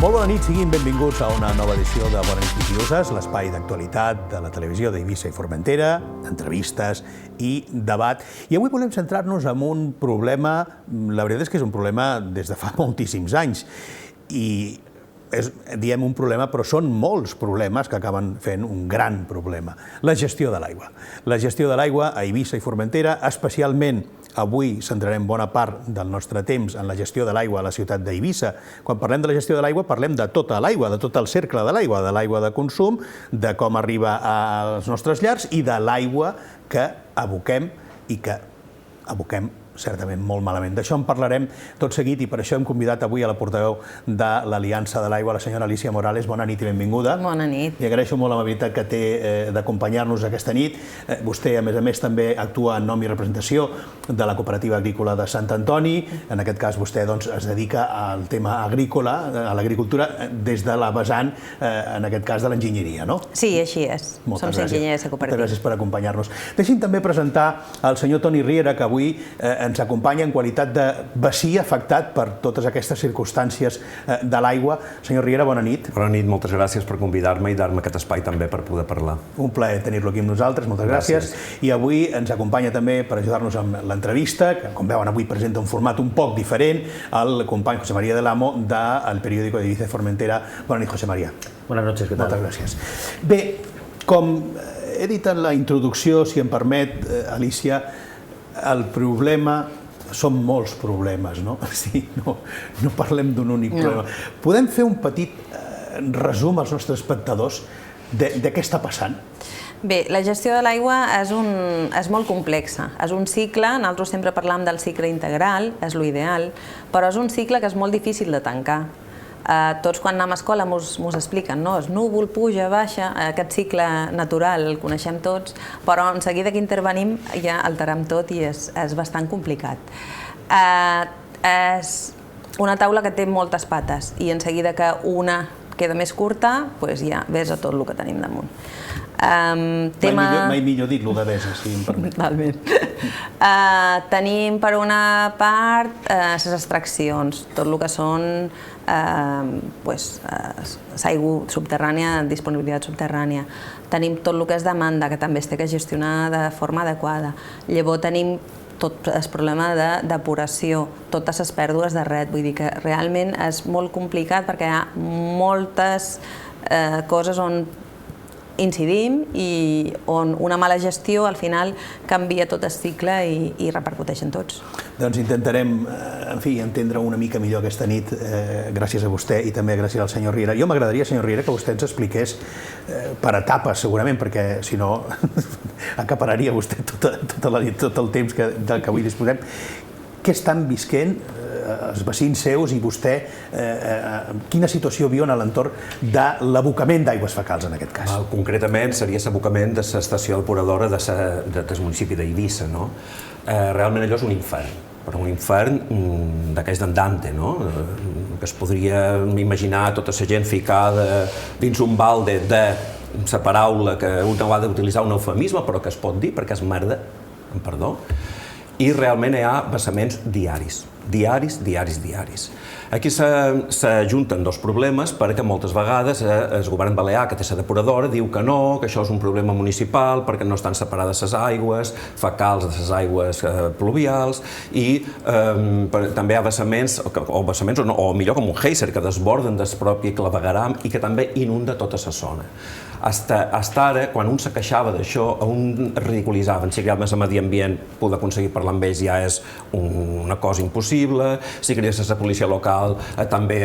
Molt bona nit, siguin benvinguts a una nova edició de Bona nit Pitiuses, l'espai d'actualitat de la televisió d'Eivissa i Formentera, entrevistes i debat. I avui volem centrar-nos en un problema, la veritat és que és un problema des de fa moltíssims anys. I diem un problema, però són molts problemes que acaben fent un gran problema. La gestió de l'aigua. La gestió de l'aigua a Eivissa i Formentera, especialment avui centrarem bona part del nostre temps en la gestió de l'aigua a la ciutat d'Eivissa. Quan parlem de la gestió de l'aigua, parlem de tota l'aigua, de tot el cercle de l'aigua de consum, de com arriba als nostres llars i de l'aigua que aboquem i que aboquem certament molt malament. D'això en parlarem tot seguit i per això hem convidat avui a la portaveu de l'Aliança de l'Aigua, la senyora Alicia Morales. Bona nit i benvinguda. Bona nit. I agraeixo molt l'amabilitat que té d'acompanyar-nos aquesta nit. Vostè, a més, també actua en nom i representació de la Cooperativa Agrícola de Sant Antoni. En aquest cas, vostè es dedica al tema agrícola, a l'agricultura, des de la vessant, en aquest cas, de l'enginyeria, no? Sí, així és. Som enginyers de cooperativa. Moltes gràcies per acompanyar-nos. Deixi'm també presentar el senyor Toni Riera, que avui ens acompanya en qualitat de vecí afectat per totes aquestes circumstàncies de l'aigua. Senyor Riera, bona nit. Bona nit, moltes gràcies per convidar-me i dar-me aquest espai també per poder parlar. Un plaer tenir-lo aquí amb nosaltres, moltes gràcies. I avui ens acompanya també per ajudar-nos amb l'entrevista, que com veuen avui presenta un format un poc diferent, el company José María del Amo del periòdico de Eivissa i Formentera. Bona nit, José María. Buenas noches, ¿qué tal? Moltes gràcies. Bé, com he dit en la introducció, si em permet, Alicia, el problema són molts problemes, no? Sí, no parlem d'un únic problema. Podem fer un petit resum als nostres espectadors de què està passant? Bé, la gestió de l'aigua és molt complexa. És un cicle, nosaltres sempre parlam del cicle integral, és l'ideal, però és un cicle que és molt difícil de tancar. Tots quan anem a escola mos expliquen, no? És núvol, puja, baixa, aquest cicle natural el coneixem tots, però en seguida que intervenim ja alterem tot i és bastant complicat. És una taula que té moltes pates i en seguida que una queda més curta, ja ves a tot el que tenim damunt. Mai millor dit, el de besa, si em permet. Tenim per una part les extraccions, tot el que són aigua subterrània, disponibilitat subterrània. Tenim tot el que és demanda, que també es té que gestionar de forma adequada. Llavors tenim tot el problema de depuració, totes les pèrdues de ret. Vull dir que realment és molt complicat perquè hi ha moltes coses on incidim i on una mala gestió al final canvia tot el cicle i repercuteix en tots. Doncs intentarem, en fi, entendre una mica millor aquesta nit, gràcies a vostè i també gràcies al senyor Riera. Jo m'agradaria, senyor Riera, que vostè ens expliqués per etapes, segurament, perquè si no acapararia vostè tota la nit, tot el temps del que avui disposem. Què estan visquent els veïns seus i vostè, quina situació viu en l'entorn de l'abocament d'aigües fecals, en aquest cas? Concretament seria l'abocament de l'estació depuradora del municipi d'Eivissa. Realment allò és un infern, però un infern d'aquells d'en Dante, que es podria imaginar tota la gent ficada dins un balde de la paraula que un ha d'utilitzar un eufemisme, però que es pot dir perquè és merda, amb perdó, i realment hi ha vessaments diaris. Aquí s'ajunten dos problemes perquè moltes vegades el govern balear, que té la depuradora, diu que no, que això és un problema municipal perquè no estan separades les aigües fecals de les aigües pluvials i també hi ha vessaments, o millor com un geyser, que desborden del propi clavegueram i que també inunda tota la zona. Fins ara, quan un se queixava d'això, un ridiculitzava, si creava més a medi ambient, poder aconseguir parlar amb ells ja és una cosa impossible, si creés la policia local també,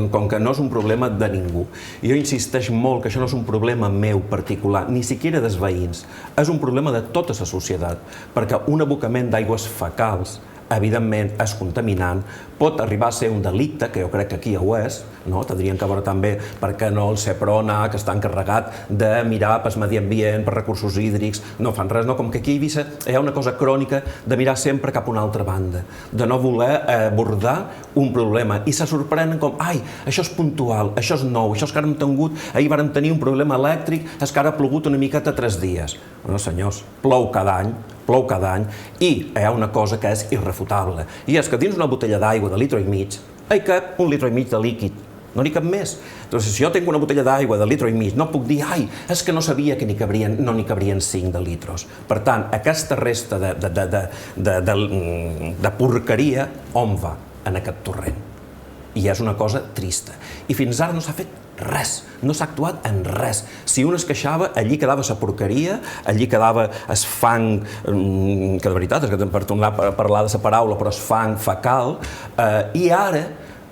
com que no és un problema de ningú. Jo insisteix molt que això no és un problema meu particular, ni siquiera dels veïns, és un problema de tota la societat, perquè un abocament d'aigües fecals evidentment és contaminant, pot arribar a ser un delicte, que jo crec que aquí ja ho és, tindrien que veure també perquè no el CEPRONA, que està encarregat de mirar pel medi ambient, per recursos hídrics, no fan res, com que aquí a Eivissa hi ha una cosa crònica de mirar sempre cap a una altra banda, de no voler abordar un problema, i se sorprenen com, ai, això és puntual, això és nou, això és que ara hem tingut, ahir vàrem tenir un problema elèctric, és que ara ha plogut una miqueta 3 dies. No, senyors, plou cada any, i hi ha una cosa que és irrefutable, i és que dins una botella d'aigua de litre i mig hi cap 1,5 litres de líquid, no n'hi cap més. Doncs si jo tinc una botella d'aigua de litro i mig, no puc dir, ai, és que no sabia que no n'hi cabrien 5 de litros. Per tant, aquesta resta de porqueria, on va? En aquest torrent. I és una cosa trista. I fins ara no s'ha fet res, no s'ha actuat en res. Si un es queixava, allí quedava sa porqueria, allí quedava es fang, que de veritat, és que per tornar a parlar de sa paraula, però es fang fecal, i ara,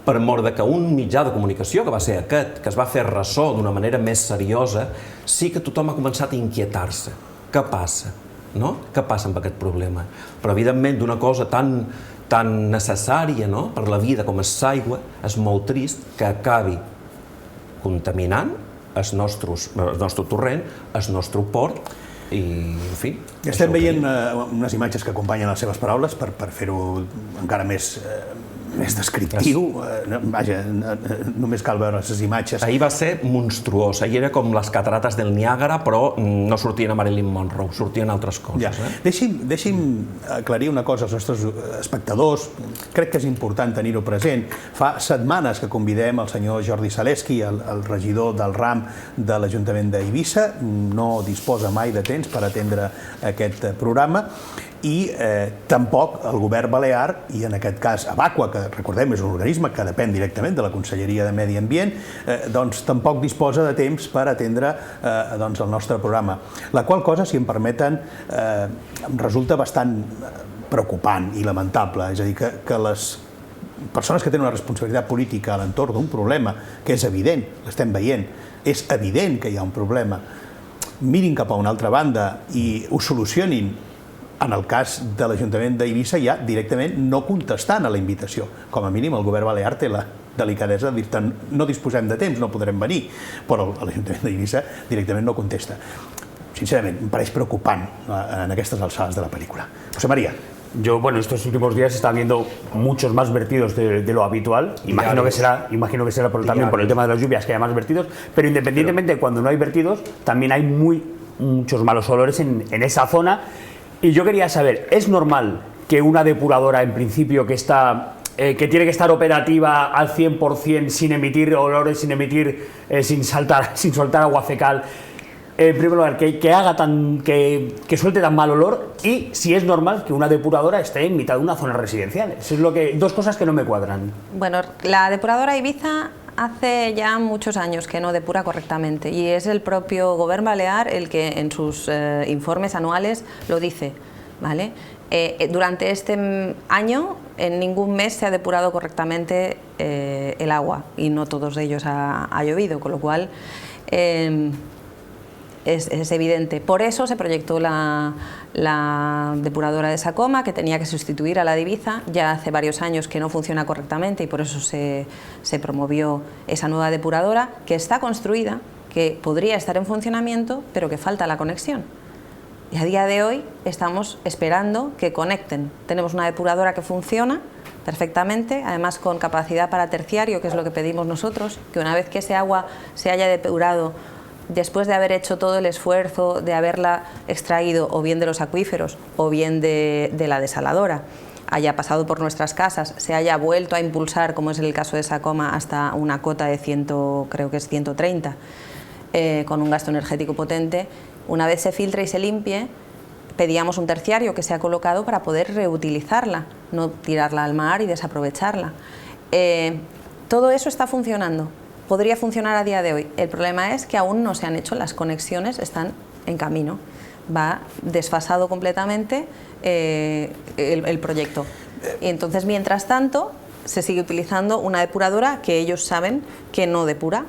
per mort que un mitjà de comunicació, que va ser aquest, que es va fer ressò d'una manera més seriosa, sí que tothom ha començat a inquietar-se. Què passa? No? Què passa amb aquest problema? Però, evidentment, d'una cosa tan necessària per la vida com és l'aigua, és molt trist que acabi contaminant el nostre torrent, el nostre port i, en fi... Estem veient unes imatges que acompanyen les seves paraules per fer-ho encara més descriptiu. Vaja, només cal veure les imatges. Ahir va ser monstruós. Ahir era com les catarates del Niàgara, però no sortien a Marilyn Monroe, sortien altres coses. Deixi'm aclarir una cosa als nostres espectadors. Crec que és important tenir-ho present. Fa setmanes que convidem el senyor Jordi Zaleski, el regidor del RAM de l'Ajuntament d'Eivissa. No disposa mai de temps per atendre aquest programa. I tampoc el govern balear, i en aquest cas Abaqua, que recordem és un organisme que depèn directament de la Conselleria de Medi Ambient, doncs tampoc disposa de temps per atendre el nostre programa. La qual cosa, si em permeten, em resulta bastant preocupant i lamentable. És a dir, que les persones que tenen una responsabilitat política a l'entorn d'un problema, que és evident, l'estem veient, és evident que hi ha un problema, mirin cap a una altra banda i ho solucionin. En el cas de l'Ajuntament d'Eivissa ja directament no contestant a la invitació. Com a mínim el govern balear té la delicadesa de dir-te no disposem de temps, no podrem venir, però l'Ajuntament d'Eivissa directament no contesta. Sincerament, em pareix preocupant en aquestes alçades de la pel·lícula. José María. Yo, estos últimos días se están viendo muchos más vertidos de lo habitual. Imagino que será también por el tema de las lluvias que haya más vertidos, pero independientemente de cuando no hay vertidos, también hay muchos malos olores en esa zona. Y yo quería saber, ¿es normal que una depuradora, en principio, que tiene que estar operativa al 100% sin emitir olores, sin soltar agua fecal, en primer lugar, que suelte tan mal olor, y si es normal que una depuradora esté en mitad de una zona residencial? Eso es dos cosas que no me cuadran. Bueno, la depuradora Ibiza hace ya muchos años que no depura correctamente y es el propio Gobierno Balear el que en sus informes anuales lo dice, ¿vale? Durante este año en ningún mes se ha depurado correctamente el agua y no todos ellos ha llovido, con lo cual es evidente. Por eso se proyectó la depuradora de Sacoma, que tenía que sustituir a la de Ibiza. Ya hace varios años que no funciona correctamente y por eso se promovió esa nueva depuradora, que está construida, que podría estar en funcionamiento, pero que falta la conexión. Y a día de hoy estamos esperando que conecten. Tenemos una depuradora que funciona perfectamente, además con capacidad para terciario, que es lo que pedimos nosotros, que una vez que ese agua se haya depurado, después de haber hecho todo el esfuerzo de haberla extraído o bien de los acuíferos o bien de la desaladora, haya pasado por nuestras casas, se haya vuelto a impulsar, como es el caso de Sacoma, hasta una cota de 130, con un gasto energético potente, una vez se filtre y se limpie, pedíamos un terciario que se ha colocado para poder reutilizarla, no tirarla al mar y desaprovecharla. Todo eso está funcionando. Podría funcionar a día de hoy. El problema es que aún no se han hecho las conexiones, están en camino. Va desfasado completamente el proyecto. Y entonces, mientras tanto, se sigue utilizando una depuradora que ellos saben que no depura,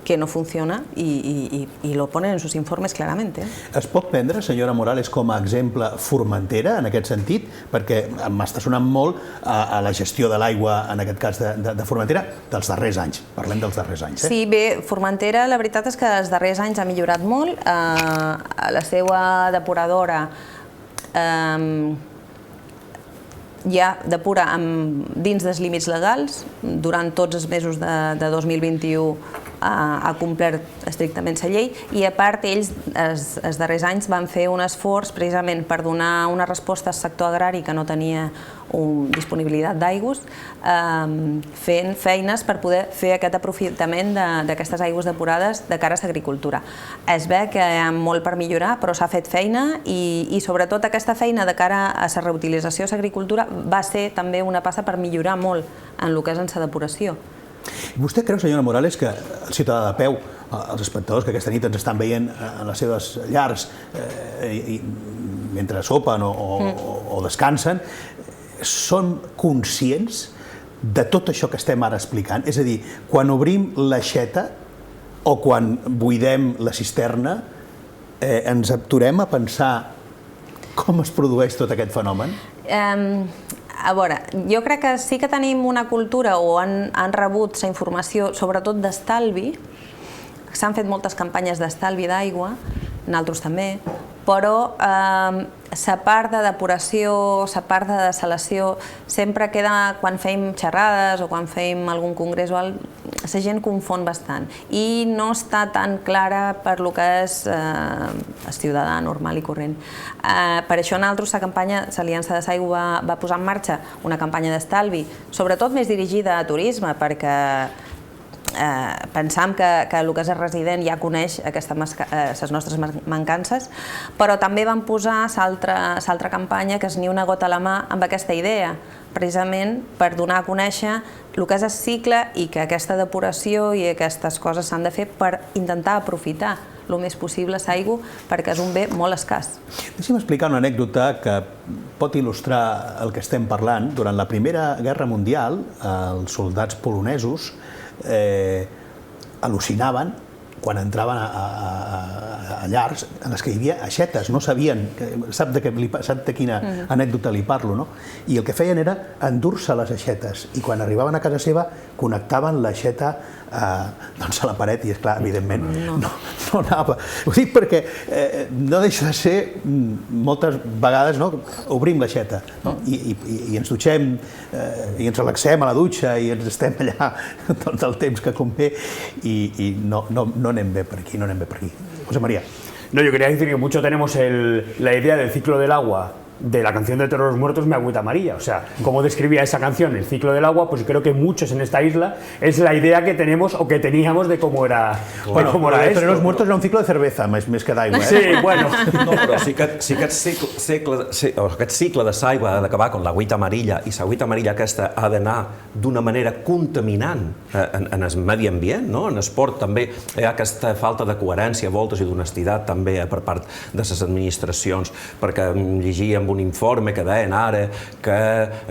que no funciona y lo ponen en sus informes claramente. Es pot prendre, senyora Morales, com a exemple Formentera, en aquest sentit? Perquè m'està sonant molt a la gestió de l'aigua, en aquest cas de Formentera, dels darrers anys. Parlem dels darrers anys. Sí, bé, Formentera, la veritat és que els darrers anys ha millorat molt. La seva depuradora ja depura dins dels límits legals. Durant tots els mesos de 2021 ha complert estrictament la llei i a part ells els darrers anys van fer un esforç precisament per donar una resposta al sector agrari que no tenia disponibilitat d'aigües, fent feines per poder fer aquest aprofitament d'aquestes aigües depurades de cara a l'agricultura. Es ve que hi ha molt per millorar, però s'ha fet feina i sobretot aquesta feina de cara a la reutilització a l'agricultura va ser també una passa per millorar molt en el que és en la depuració. Vostè creu, senyora Morales, que el ciutadà de peu, els espectadors que aquesta nit ens estan veient en les seves llars mentre sopen o descansen, són conscients de tot això que estem ara explicant? És a dir, quan obrim l'aixeta o quan buidem la cisterna, ens aturem a pensar com es produeix tot aquest fenomen? A veure, jo crec que sí que tenim una cultura o han rebut la informació, sobretot d'estalvi. S'han fet moltes campanyes d'estalvi d'aigua, nosaltres també, però la part de depuració, la part de dessalació, sempre queda, quan fem xerrades o quan fem algun congrés o alguna cosa, la gent confon bastant i no està tan clara per lo que és el ciutadà normal i corrent. Per això nosaltres la campanya, l'Aliança de l'Aigua va posar en marxa una campanya d'estalvi, sobretot més dirigida a turisme, perquè pensam que el que és el resident ja coneix les nostres mancances, però també vam posar l'altra campanya, que és Ni una gota a la mà, amb aquesta idea, precisament per donar a conèixer el que és el cicle i que aquesta depuració i aquestes coses s'han de fer per intentar aprofitar el més possible l'aigua, perquè és un bé molt escàs. Deixa'm explicar una anècdota que pot il·lustrar el que estem parlant. Durant la Primera Guerra Mundial, els soldats polonesos al·lucinaven quan entraven a llars en les que hi havia aixetes, no sabien, sap de quina anècdota li parlo, no? I el que feien era endur-se les aixetes i quan arribaven a casa seva connectaven l'aixeta a la paret i, esclar, evidentment no anava. Ho dic perquè no deixa de ser, moltes vegades obrim l'aixeta i ens dutxem i ens relaxem a la dutxa i ens estem allà tot el temps que convé i no anem bé per aquí, José María. No, yo quería decir que mucho tenemos la idea del ciclo del agua de la canción de Todos los Muertos, Mi Agüita María. O sea, como describía esa canción, el ciclo del agua, pues creo que muchos en esta isla es la idea que tenemos o que teníamos de cómo era, bueno, cómo era esto. Todos los Muertos era un ciclo de cerveza, més que d'aigua. Sí, bueno. No, però sí que aquest cicle de l'aigua ha d'acabar amb l'agüita amarilla i l'agüita amarilla aquesta ha d'anar d'una manera contaminant en el medi ambient, no? En esport també hi ha aquesta falta de coherència, voltes i d'honestitat també per part de les administracions, perquè llegíem un informe que deien ara que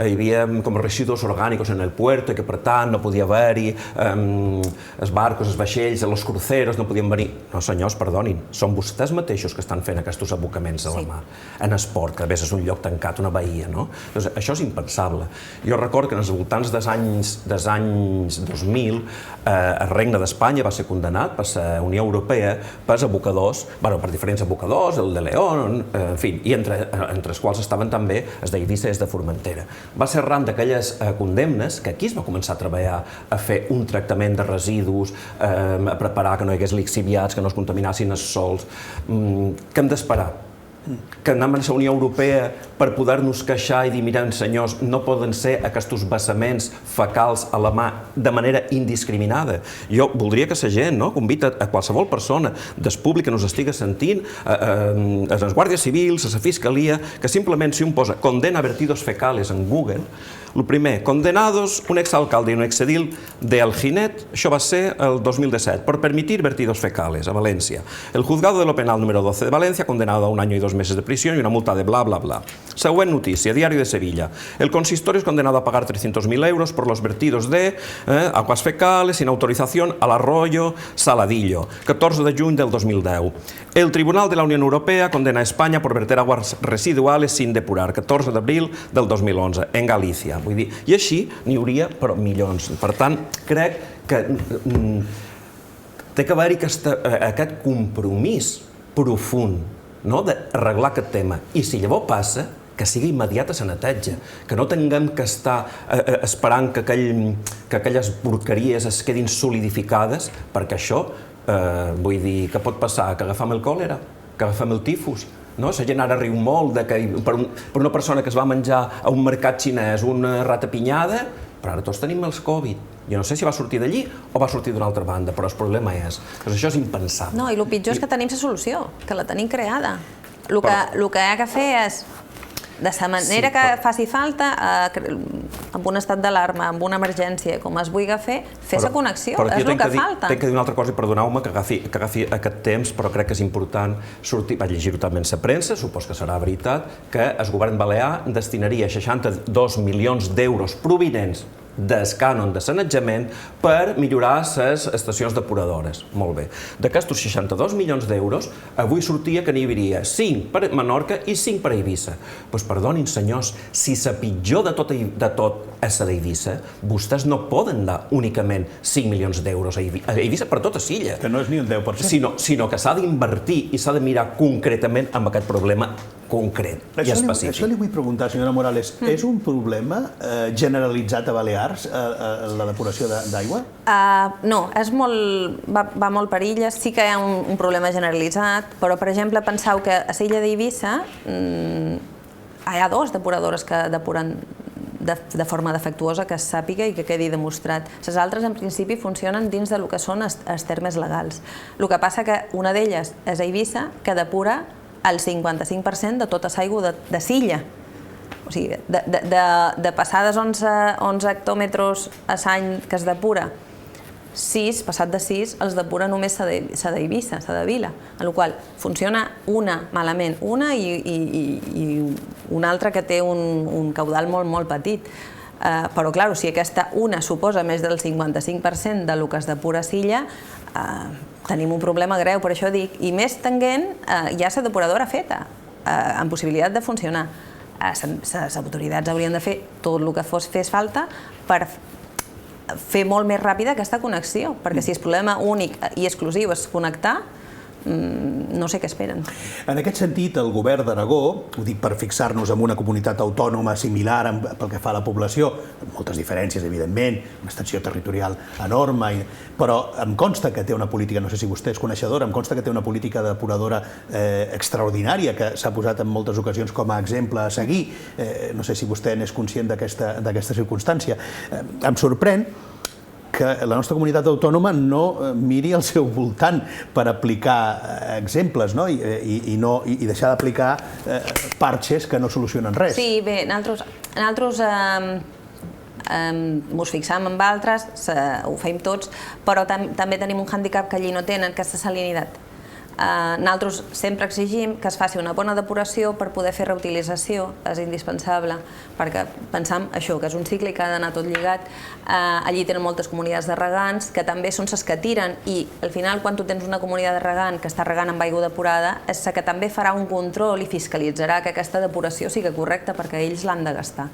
hi havia com residus orgànics en el puerto i que per tant no podia haver-hi els barcos, els vaixells, els cruceros, no podien venir. No senyors, perdonin, són vostès mateixos que estan fent aquests abocaments a la mar. En esport, que a vegades és un lloc tancat, una bahia, no? Doncs això és impensable. Jo recordo que en els voltants dels anys 2000 el Regne d'Espanya va ser condemnat per la Unió Europea per abocadors, per diferents abocadors, el de León, en fi, i entre els quals estaven també els d'Eivissa i els de Formentera. Va ser arran d'aquelles condemnes que aquí es va començar a treballar a fer un tractament de residus, a preparar que no hi hagués lixiviats, que no es contaminassin els sols. Què hem d'esperar? Que anem a la Unió Europea per poder-nos queixar i dir, mirem, senyors, no poden ser aquests vessaments fecals a la mà de manera indiscriminada. Jo voldria que la gent convita a qualsevol persona del públic que nos estigui sentint, a les guàrdies civils, a la fiscalia, que simplement si un posa condena vertidos fecales en Google, el primer, condenados un exalcalde y un exedil de Alginet, això va ser el 2017, por permitir vertidos fecales a Valencia. El juzgado de lo penal número 12 de Valencia, condenado a 1 año y 2 meses de prisión y una multa de bla, bla, bla. Següent notícia, Diario de Sevilla. El consistorio es condenado a pagar 300.000 euros por los vertidos de aguas fecales sin autorización al arroyo Saladillo. 14 de juny del 2010. El Tribunal de la Unión Europea condena a España por verter aguas residuales sin depurar. 14 d'abril del 2011, en Galícia. Vull dir, i així n'hi hauria però milions. Per tant, crec que té que haver-hi aquest compromís profund d'arreglar aquest tema. I si llavors passa, que sigui immediat a la neteja, que no tinguem que estar esperant que aquelles porqueries es quedin solidificades, perquè això, vull dir, que pot passar? Que agafem el còlera, que agafem el tifus. La gent ara riu molt que per una persona que es va menjar a un mercat xinès una ratapinyada, però ara tots tenim els Covid. Jo no sé si va sortir d'allí o va sortir d'una altra banda, però el problema és que això és impensable. No, i el pitjor és que tenim la solució, que la tenim creada. El que ha de fer és, de la manera que faci falta, amb un estat d'alarma, amb una emergència, com es vulgui fer la connexió, és el que falta. Tinc que dir una altra cosa, i perdoneu-me que agafi aquest temps, però crec que és important sortir, vaig llegir-ho també en la premsa, supos que serà veritat, que el govern balear destinaria 62 milions d'euros provinents del cànon de sanejament per millorar les estacions depuradores. Molt bé. D'aquestos 62 milions d'euros, avui sortia que n'hi hauria 5 per Menorca i 5 per Eivissa. Doncs perdonin, senyors, si la pitjor de tot és la d'Eivissa, vostès no poden dar únicament 5 milions d'euros a Eivissa per tota l'illa. Que no és ni un 10%. Sinó que s'ha d'invertir i s'ha de mirar concretament amb aquest problema concret i específic. Això li vull preguntar, senyora Morales, és un problema generalitzat a Balears, la depuració d'aigua? No, va molt per illes, sí que hi ha un problema generalitzat, però, per exemple, penseu que a l'illa d'Eivissa hi ha 2 depuradores que depuren de forma defectuosa, que es sàpiga i que quedi demostrat. Les altres, en principi, funcionen dins del que són els termes legals. El que passa que una d'elles és a Eivissa, que depura el 55% de tota l'aigua de l'illa. O sigui, de passar dels 11 hectòmetres a l'any que es depura, passat de 6, els depura només la d'Eivissa, la de Vila, en la qual funciona una malament, una i una altra que té un caudal molt petit. Però, clar, si aquesta una suposa més del 55% del que es depura a l'illa, tenim un problema greu, per això dic, i més tenint ja la depuradora feta, amb possibilitat de funcionar. Les autoritats haurien de fer tot el que fes falta per fer molt més ràpida aquesta connexió, perquè si el problema únic i exclusiu és connectar, no sé què esperen. En aquest sentit, el govern d'Aragó, ho dic per fixar-nos en una comunitat autònoma similar pel que fa a la població, amb moltes diferències, evidentment, una extensió territorial enorme, però em consta que té una política, no sé si vostè és coneixedora, em consta que té una política depuradora extraordinària, que s'ha posat en moltes ocasions com a exemple a seguir. No sé si vostè n'és conscient d'aquesta circumstància. Em sorprèn que la nostra comunitat autònoma no miri al seu voltant per aplicar exemples i deixar d'aplicar parxes que no solucionen res. Sí, bé, nosaltres ens fixam en altres, ho fem tots, però també tenim un hàndicap que allí no tenen, que és la salinitat. Nosaltres sempre exigim que es faci una bona depuració per poder fer reutilització, és indispensable, perquè pensam això, que és un cicle i que ha d'anar tot lligat. Allí tenen moltes comunitats de regants, que també són les que tiren, i al final, quan tu tens una comunitat de regant que està regant amb aigua depurada, és la que també farà un control i fiscalitzarà que aquesta depuració sigui correcta, perquè ells l'han de gastar.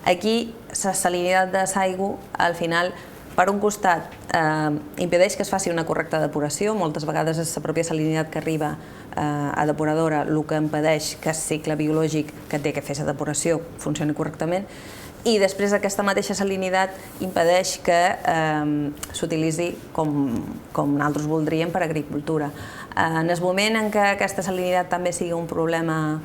Aquí, la salinitat de l'aigua, al final, per un costat, impedeix que es faci una correcta depuració. Moltes vegades és la pròpia salinitat que arriba a depuradora el que impedeix que el cicle biològic que té que fer la depuració funcioni correctament. I després aquesta mateixa salinitat impedeix que s'utilitzi com nosaltres voldríem per a agricultura. En el moment en què aquesta salinitat també sigui un problema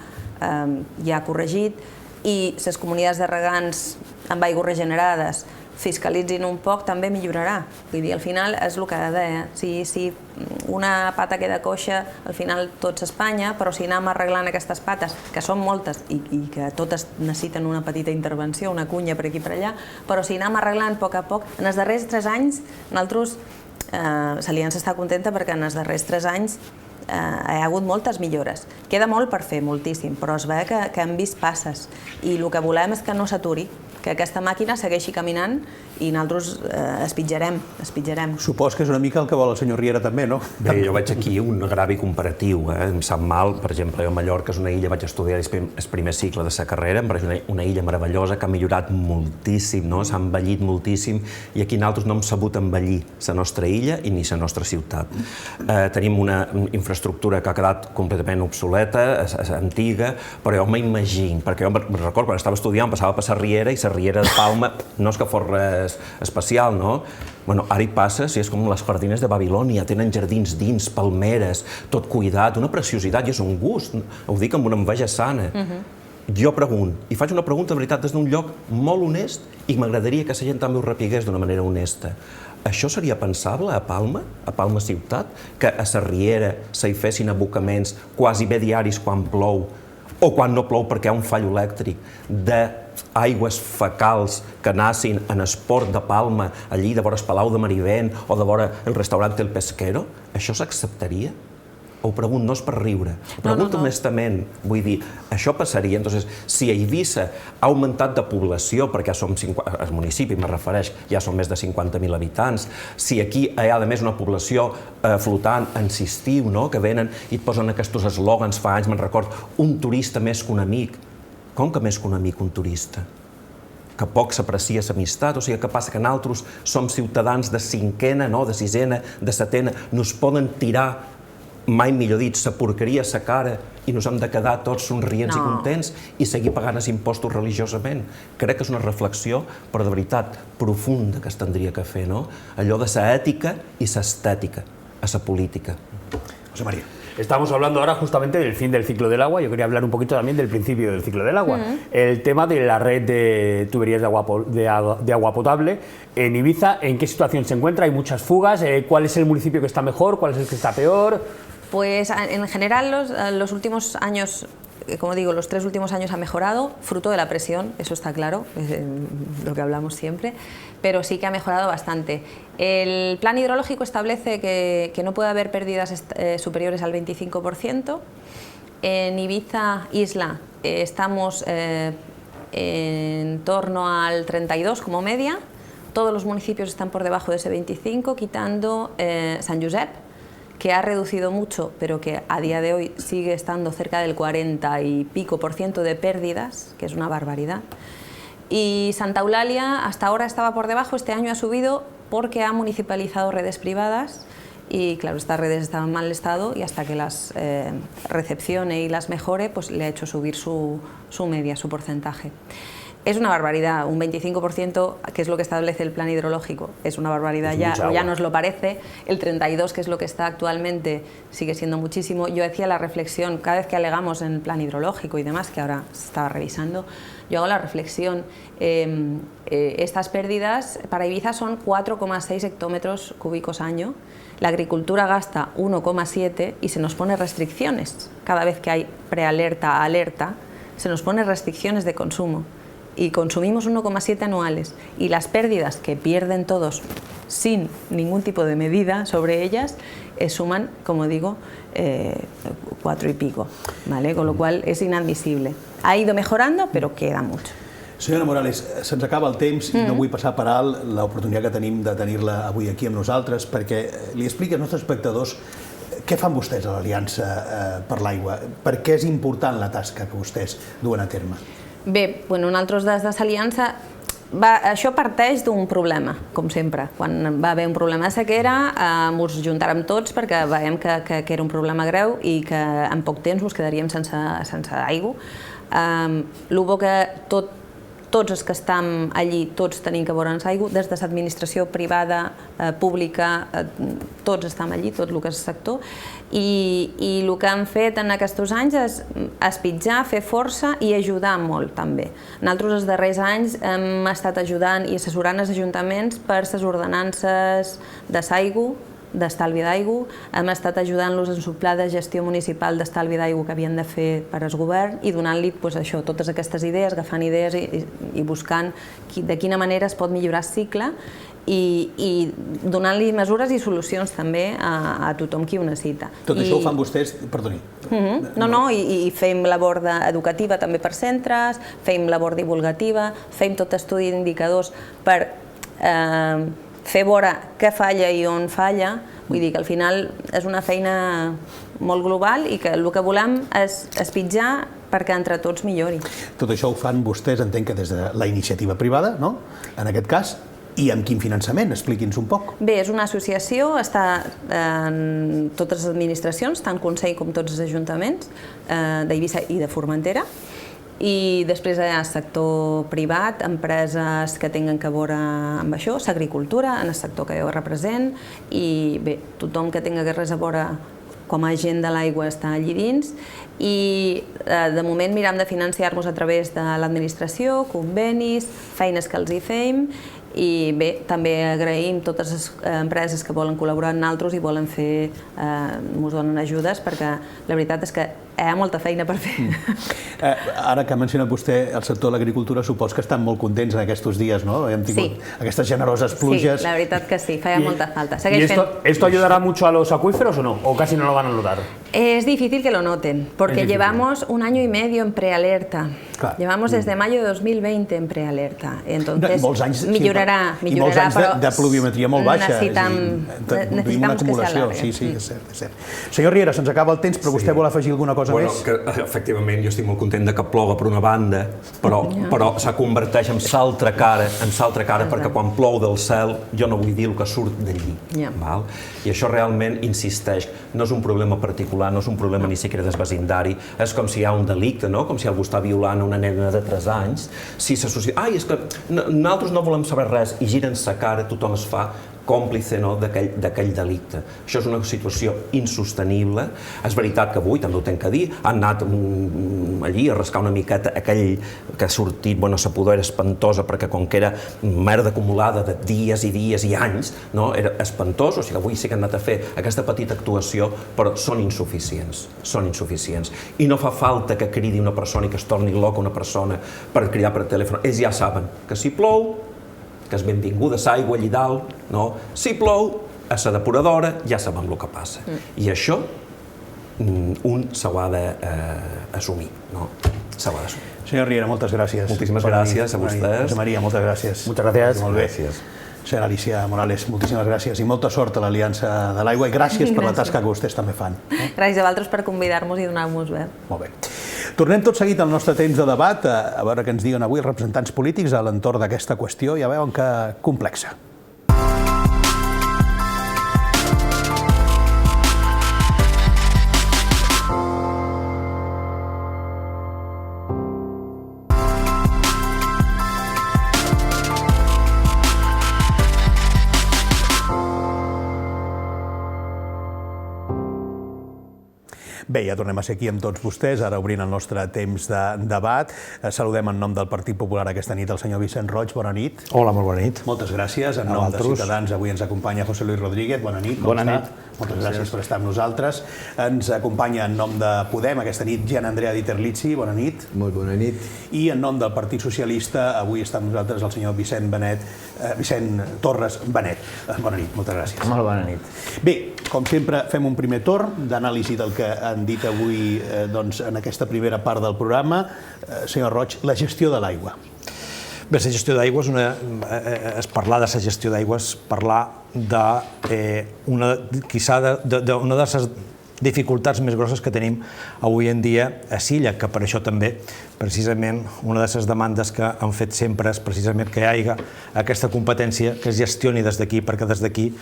ja corregit i les comunitats de regants amb aigües regenerades fiscalitzin un poc, també millorarà. Vull dir, al final és el que ha de dir. Si una pata queda coixa, al final tot s'Espanya, però si anem arreglant aquestes pates, que són moltes i que totes necessiten una petita intervenció, una cunya per aquí i per allà, però si anem arreglant a poc, en els darrers 3 anys, nosaltres, l'Aliança està contenta perquè en els darrers 3 anys hi ha hagut moltes millores. Queda molt per fer, moltíssim, però es veu que hem vist passes i el que volem és que no s'aturi, que aquesta màquina segueixi caminant i nosaltres espitjarem. Supos que és una mica el que vol el senyor Riera també, no? Bé, jo veig aquí un agravi comparatiu. Em sap mal, per exemple, jo a Mallorca és una illa, vaig estudiar el primer cicle de la carrera, em pareix una illa meravellosa que ha millorat moltíssim, s'ha envellit moltíssim, i aquí nosaltres no hem sabut envellir la nostra illa i ni la nostra ciutat. Tenim una infraestructura que ha quedat completament obsoleta, antiga, però jo m'imagino, perquè jo me'n recordo, quan estava estudiant, passava per la Riera, i la Riera de Palma no és que fos res especial, no? Bueno, ara hi passa, és com les jardines de Babilònia, tenen jardins dins, palmeres, tot cuidat, una preciositat, i és un gust, ho dic amb una enveja sana. Jo pregunto, i faig una pregunta, de veritat, des d'un lloc molt honest, i m'agradaria que la gent també ho repigués d'una manera honesta. Això seria pensable a Palma ciutat, que a la Riera s'hi fessin abocaments quasi bé diaris quan plou, o quan no plou perquè hi ha un fall elèctric, d'aigües fecals que nassin en el port de Palma, allí de vora el Palau de Marivent o de vora el restaurant El Pesquero? Això s'acceptaria? Ho pregunto, no és per riure, ho pregunto honestament, vull dir, això passaria. Entonces, si a Eivissa ha augmentat de població, perquè ja som, el municipi me refereix, ja són més de 50.000 habitants, si aquí hi ha a més una població flotant en estiu, que venen i et posen aquests eslògans fa anys, me'n record, un turista més que un amic. Com que més que un amic, un turista? Que poc s'aprecia l'amistat, o sigui, que passa que nosaltres som ciutadans de cinquena, de sisena, de setena, nos poden tirar, mai millor dit, la porqueria a la cara i nos hem de quedar tots somrients i contents i seguir pagant els impostos religiosament. Crec que és una reflexió, però de veritat, profunda que es tindria que fer, no? Allò de la ètica i l'estètica a la política. José María. Estamos hablando ahora justamente del fin del ciclo del agua. Yo quería hablar un poquito también del principio del ciclo del agua. El tema de la red de tuberías de agua potable en Ibiza, ¿en qué situación se encuentra? ¿Hay muchas fugas? ¿Cuál es el municipio que está mejor? ¿Cuál es el que está peor? Pues en general los últimos años, como digo, los 3 últimos años ha mejorado, fruto de la presión, eso está claro, es lo que hablamos siempre, pero sí que ha mejorado bastante. El plan hidrológico establece que no puede haber pérdidas superiores al 25%. En Ibiza Isla estamos en torno al 32 como media, todos los municipios están por debajo de ese 25, quitando San Josep, que ha reducido mucho, pero que a día de hoy sigue estando cerca del 40 y pico % de pérdidas, que es una barbaridad. Y Santa Eulalia hasta ahora estaba por debajo, este año ha subido porque ha municipalizado redes privadas y claro, estas redes estaban en mal estado y hasta que las recepcione y las mejore, pues le ha hecho subir su media, su porcentaje. Es una barbaridad, un 25%, que es lo que establece el plan hidrológico, es una barbaridad, ya nos lo parece. El 32%, que es lo que está actualmente, sigue siendo muchísimo. Yo hacía la reflexión, cada vez que alegamos en el plan hidrológico y demás, que ahora se estaba revisando, yo hago la reflexión, estas pérdidas para Ibiza son 4,6 hectómetros cúbicos año, la agricultura gasta 1,7 y se nos pone restricciones. Cada vez que hay prealerta, alerta, se nos pone restricciones de consumo. Y consumimos 1,7 anuales y las pérdidas que pierden todos sin ningún tipo de medida sobre ellas suman, como digo, 4 y pico, ¿vale? Con lo cual es inadmisible. Ha ido mejorando, pero queda mucho. Senyora Morales, se'ns acaba el temps i no vull passar per alt l'oportunitat que tenim de tenir-la avui aquí amb nosaltres perquè li expliqui als nostres espectadors què fan vostès a l'Aliança per l'Aigua, per què és important la tasca que vostès duen a terme. Bé, nosaltres des de l'Aliança, això parteix d'un problema, com sempre. Quan va haver un problema de sequera, ens juntàrem tots perquè veiem que era un problema greu i que en poc temps ens quedaríem sense aigua. El bo que tots els que estem allí, tots tenim que veure'ns aigua, des de l'administració privada, pública, tots estem allí, tot el que és el sector, i el que han fet en aquests anys és espitjar, fer força i ajudar molt també. Nosaltres els darrers anys hem estat ajudant i assessorant els ajuntaments per les ordenances de l'aigua, d'estalvi d'aigua, hem estat ajudant-los en el pla de gestió municipal d'estalvi d'aigua que havien de fer per al govern i donant-li totes aquestes idees, agafant idees i buscant de quina manera es pot millorar el cicle i donant-li mesures i solucions també a tothom qui ho necessita. Tot això ho fan vostès, perdoni. I fem labor educativa també per centres, fem labor divulgativa, fem tot estudi d'indicadors per fer veure què falla i on falla. Vull dir que al final és una feina molt global i que el que volem és pitjar perquè entre tots millori. Tot això ho fan vostès, entenc que des de la iniciativa privada, no? En aquest cas, i amb quin finançament? Expliqui'ns un poc. Bé, és una associació, està en totes les administracions, tant Consell com tots els ajuntaments d'Eivissa i de Formentera, i després hi ha sector privat, empreses que tinguen que veure amb això, l'agricultura, en el sector que jo represent, i bé, tothom que tingui res a veure com a agent de l'aigua està allí dins, i de moment mirem de financiar-nos a través de l'administració, convenis, feines que els hi fem, i bé, també agraïm totes les empreses que volen col·laborar amb nosaltres i volen fer, ens donen ajudes, perquè la veritat és que hi ha molta feina per fer. Ara que ha mencionat vostè el sector de l'agricultura, supos que estan molt contents en aquests dies, ¿no? Hem tingut aquestes generoses pluges. Sí, la veritat que sí, feia molta falta. ¿Esto ayudará mucho a los acuíferos o no? ¿O casi no lo van a notar? Es difícil que lo noten, porque llevamos 1 año y medio en prealerta. Llevamos desde mayo de 2020 en prealerta. Entonces, millorarà, i molts anys però de pluviometria molt baixa. Necessitem una acumulació. Sí, és cert. Senyor Riera, se'ns acaba el temps, però vostè vol afegir alguna cosa més? Efectivament, jo estic molt content que ploga per una banda, però se converteix en l'altra cara, perquè quan plou del cel jo no vull dir el que surt d'allí. I això realment insisteix, no és un problema particular, no és un problema ni siquiera del vecindari, és com si hi ha un delicte, com si algú està violant una nena de 3 anys, si s'associa, és que nosaltres no volem saber res, i giren la cara, tothom es fa còmplice d'aquell delicte. Això és una situació insostenible. És veritat que avui, també ho tenc que dir, han anat allí a rascar una miqueta aquell que ha sortit, la pudor era espantosa, perquè com que era merda acumulada de dies i dies i anys, era espantós, o sigui, avui sí que han anat a fer aquesta petita actuació, però són insuficients. I no fa falta que cridi una persona i que es torni loca una persona per cridar per telèfon. Ells ja saben que si plou, que és benvinguda l'aigua allà dalt, si plou, a la depuradora ja sabem el que passa. I això un s'ho ha d'assumir. Senyor Riera, moltes gràcies. Moltíssimes gràcies a vostès. José María, moltes gràcies. Muchas gracias. Molt bé. Senyora Alicia Morales, moltíssimes gràcies i molta sort a l'Aliança de l'Aigua i gràcies per la tasca que vostès també fan. Gràcies a vosaltres per convidar-nos i donar-nos veu. Molt bé. Tornem tot seguit al nostre temps de debat, a veure què ens diguen avui els representants polítics a l'entorn d'aquesta qüestió. Ja veuen que complexa. Bé, ja tornem a ser aquí amb tots vostès, ara obrint el nostre temps de debat. Saludem en nom del Partit Popular aquesta nit el senyor Vicent Roig. Bona nit. Hola, molt bona nit. Moltes gràcies. En nom de Ciutadans avui ens acompanya José Luis Rodríguez. Bona nit. Bona nit. Moltes gràcies per estar amb nosaltres. Ens acompanya en nom de Podem aquesta nit Gian Andrea Diterlizzi. Bona nit. Molt bona nit. I en nom del Partit Socialista avui està amb nosaltres el senyor Vicent Torres Benet. Bona nit. Moltes gràcies. Molt bona nit. Bé, com sempre, fem un primer torn d'anàlisi del que han dit avui en aquesta primera part del programa. Senyor Roig, la gestió de l'aigua. Bé, la gestió d'aigua és parlar de la gestió d'aigua, és parlar d'una de les dificultats més grosses que tenim avui en dia a Silla, que per això també, precisament, una de les demandes que han fet sempre és precisament que hi hagi aquesta competència que es gestioni des d'aquí, perquè des d'aquí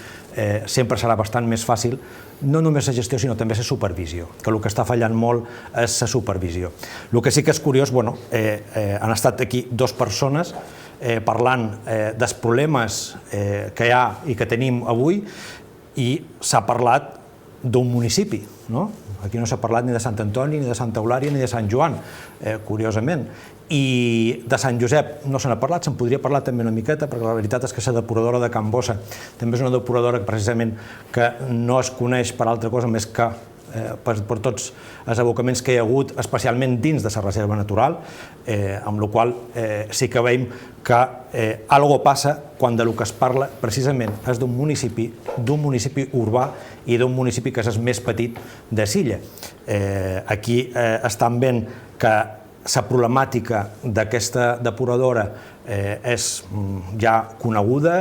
sempre serà bastant més fàcil, no només la gestió, sinó també la supervisió, que el que està fallant molt és la supervisió. El que sí que és curiós, han estat aquí 2 persones parlant dels problemes que hi ha i que tenim avui i s'ha parlat d'un municipi. Aquí no s'ha parlat ni de Sant Antoni, ni de Santa Eulària, ni de Sant Joan, curiosament. I de Sant Josep no se n'ha parlat, se'n podria parlar també una miqueta, perquè la veritat és que la depuradora de Can Bossa també és una depuradora que precisament no es coneix per altra cosa més que per tots els abocaments que hi ha hagut, especialment dins de la reserva natural, amb la qual sí que veiem que algo passa quan del que es parla precisament és d'un municipi urbà i d'un municipi que és el més petit de Silla. Aquí estan veient que la problemàtica d'aquesta depuradora és ja coneguda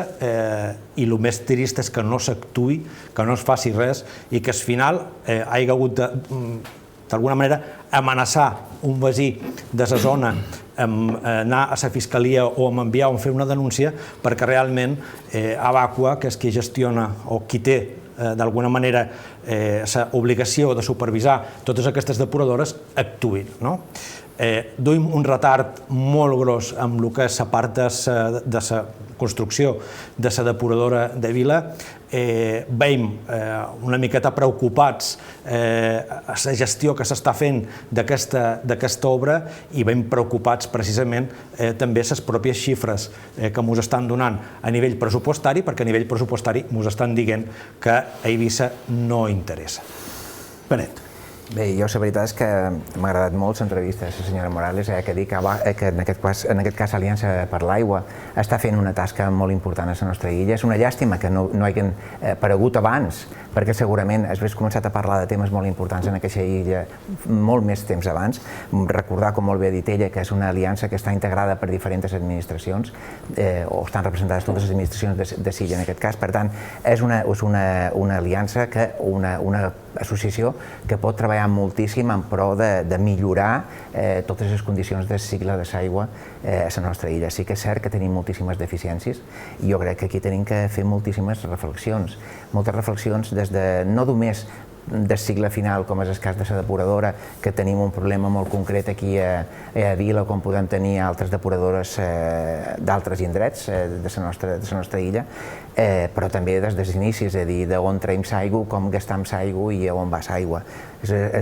i el més trist és que no s'actuï, que no es faci res i que al final hi ha hagut d'alguna manera amenaçar un veí de la zona amb anar a la fiscalia o amb enviar o fer una denúncia perquè realment Abaqua, que és qui gestiona o qui té d'alguna manera l'obligació de supervisar totes aquestes depuradores, actuïn. Duim un retard molt gros amb el que és la part de la construcció de la depuradora de Vila. Veiem una miqueta preocupats la gestió que s'està fent d'aquesta obra i veiem preocupats precisament també les pròpies xifres que ens estan donant a nivell pressupostari, perquè a nivell pressupostari ens estan dient que a Eivissa no interessa. Benet. Bé, jo la veritat és que m'ha agradat molt l'entrevista de la senyora Morales, que dic que en aquest cas l'Aliança per l'Aigua està fent una tasca molt important a la nostra illa. És una llàstima que no hagin aparegut abans, perquè segurament has començat a parlar de temes molt importants en aquesta illa molt més temps abans. Recordar, com molt bé ha dit ella, que és una aliança que està integrada per diferents administracions, o estan representades totes les administracions de Silla en aquest cas. Per tant, és una aliança, una associació que pot treballar moltíssim en pro de millorar totes les condicions del cicle de l'aigua a la nostra illa. Sí que és cert que tenim moltíssimes deficiències i jo crec que aquí tenim que fer moltes reflexions des de no només del cicle final, com és el cas de la depuradora, que tenim un problema molt concret aquí a Vila, com podem tenir altres depuradores d'altres indrets de la nostra illa, però també des dels inicis, és a dir, d'on traiem l'aigua, com gastem l'aigua i on va l'aigua.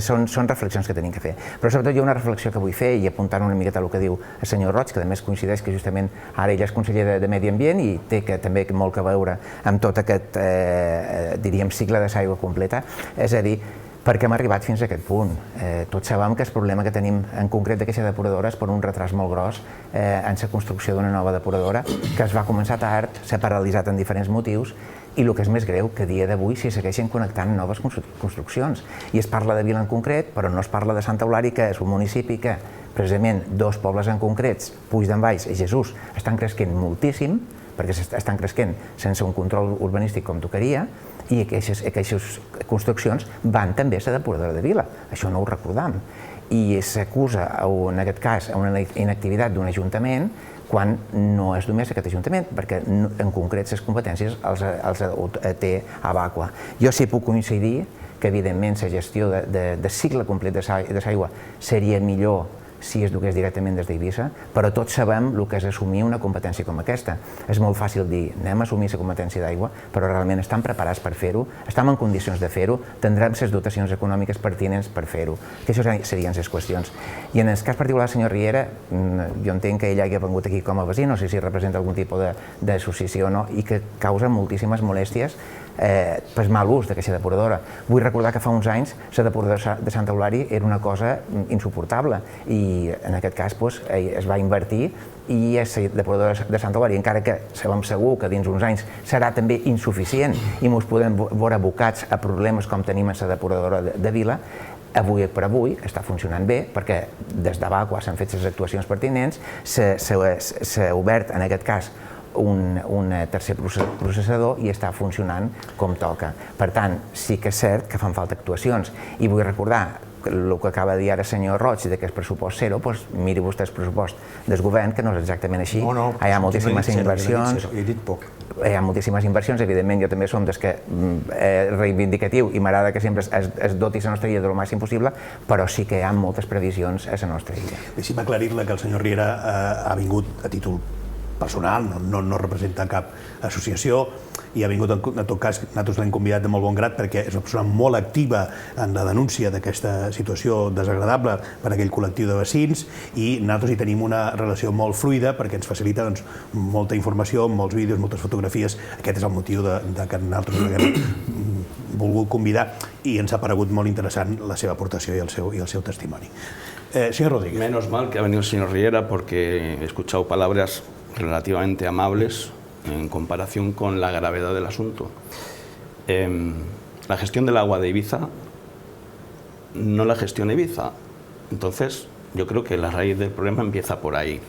Són reflexions que tenim que fer. Però sobretot hi ha una reflexió que vull fer i apuntar una miqueta al que diu el senyor Roig, que a més coincideix que justament ara ell és conseller de Medi Ambient i té també molt a veure amb tot aquest, diríem, cicle de l'aigua completa. És a dir, per què hem arribat fins a aquest punt? Tots sabem que el problema que tenim en concret d'aquesta depuradora és per un retras molt gros en la construcció d'una nova depuradora que es va començar tard, s'ha paralitzat en diferents motius i el que és més greu, que a dia d'avui s'hi segueixen connectant noves construccions. I es parla de Vila en concret, però no es parla de Santa Eulària, que és un municipi que, precisament, dos pobles en concrets, Puig d'en Valls i Jesús, estan creixent moltíssim, perquè estan creixent sense un control urbanístic com tocaria, i aquestes construccions van també a la depuradora de Vila. Això no ho recordam. I s'acusa, en aquest cas, a una inactivitat d'un ajuntament quan no és només aquest ajuntament, perquè en concret les competències els té Abaqua. Jo sí puc coincidir que, evidentment, la gestió de cicle complet de l'aigua seria millor si es dugués directament des d'Eivissa, però tots sabem el que és assumir una competència com aquesta. És molt fàcil dir, anem a assumir la competència d'aigua, però realment estan preparats per fer-ho, estem en condicions de fer-ho, tindrem les dotacions econòmiques pertinents per fer-ho. Que això serien les qüestions. I en el cas particular del senyor Riera, jo entenc que ell hagi vengut aquí com a veí, no sé si representa algun tipus d'associació o no, i que causa moltíssimes molèsties per mal ús d'aquesta depuradora. Vull recordar que fa uns anys la depuradora de Santa Eulària era una cosa insuportable i en aquest cas es va invertir i la depuradora de Santa Eulària, encara que sabem segur que dins uns anys serà també insuficient i ens podem veure abocats a problemes com tenim a la depuradora de Vila, avui per avui està funcionant bé perquè des d'Abaqua s'han fet les actuacions pertinents, s'ha obert en aquest cas un tercer processador i està funcionant com toca. Per tant, sí que és cert que fan falta actuacions i vull recordar el que acaba de dir ara el senyor Roig de que el pressupost zero, doncs miri vostè el pressupost del govern, que no és exactament així. Hi ha moltíssimes inversions. He dit poc. Hi ha moltíssimes inversions, evidentment jo també som des que reivindicatiu i m'agrada que sempre es doti la nostra illa del màxim possible, però sí que hi ha moltes previsions a la nostra illa. Deixi'm aclarir-la que el senyor Riera ha vingut a títol personal, no representa cap associació i ha vingut, en tot cas, nosaltres l'hem convidat de molt bon grat perquè és una persona molt activa en la denúncia d'aquesta situació desagradable per a aquell col·lectiu de vecins i nosaltres hi tenim una relació molt fluida perquè ens facilita molta informació, molts vídeos, moltes fotografies. Aquest és el motiu que nosaltres volgut convidar i ens ha paregut molt interessant la seva aportació i el seu testimoni. Señor Rodríguez. Menos mal que ha venido el señor Riera porque he escuchado palabras relativamente amables en comparación con la gravedad del asunto. La gestión del agua de Ibiza no la gestiona Ibiza. Entonces, yo creo que la raíz del problema empieza por ahí.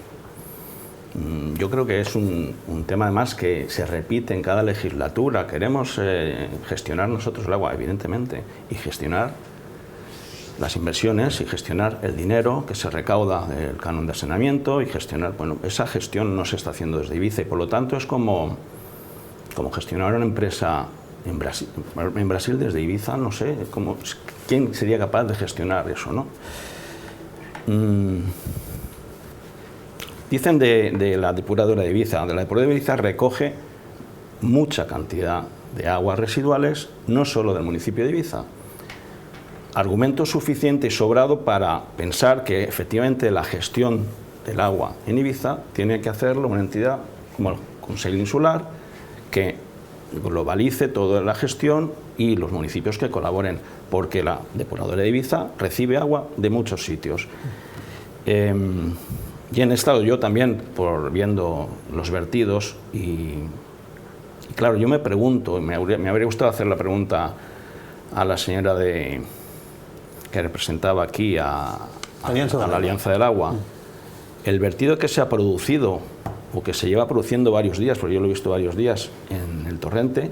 Yo creo que es un tema además que se repite en cada legislatura. Queremos gestionar nosotros el agua, evidentemente, y gestionar las inversiones y gestionar el dinero que se recauda del canon de saneamiento y gestionar, bueno, esa gestión no se está haciendo desde Ibiza y por lo tanto es como gestionar una empresa en Brasil desde Ibiza, no sé, ¿quién sería capaz de gestionar eso, no? Dicen de la depuradora de Ibiza, la depuradora de Ibiza recoge mucha cantidad de aguas residuales, no solo del municipio de Ibiza. Argumento suficiente y sobrado para pensar que efectivamente la gestión del agua en Ibiza tiene que hacerlo una entidad como el Consell Insular que globalice toda la gestión y los municipios que colaboren, porque la depuradora de Ibiza recibe agua de muchos sitios. Y he estado yo también viendo los vertidos y claro, yo me pregunto, me habría gustado hacer la pregunta a la señora que representaba aquí a la Alianza del Agua. El vertido que se ha producido o que se lleva produciendo varios días, porque yo lo he visto varios días en el torrente,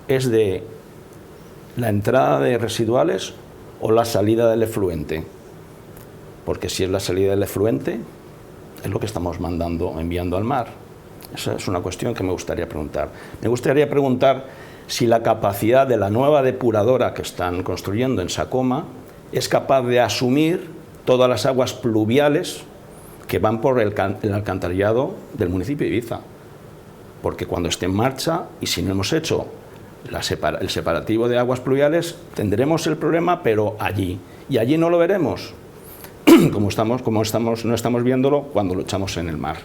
es de la entrada de residuales o la salida del efluente. Porque si es la salida del efluente, es lo que estamos enviando al mar. Esa es una cuestión que me gustaría preguntar. Me gustaría preguntar si la capacidad de la nueva depuradora que están construyendo en Sacoma es capaz de asumir todas las aguas pluviales que van por el alcantarillado del municipio de Ibiza. Porque cuando esté en marcha, y si no hemos hecho el separativo de aguas pluviales, tendremos el problema, pero allí. Y allí no lo veremos, no estamos viéndolo cuando lo echamos en el mar.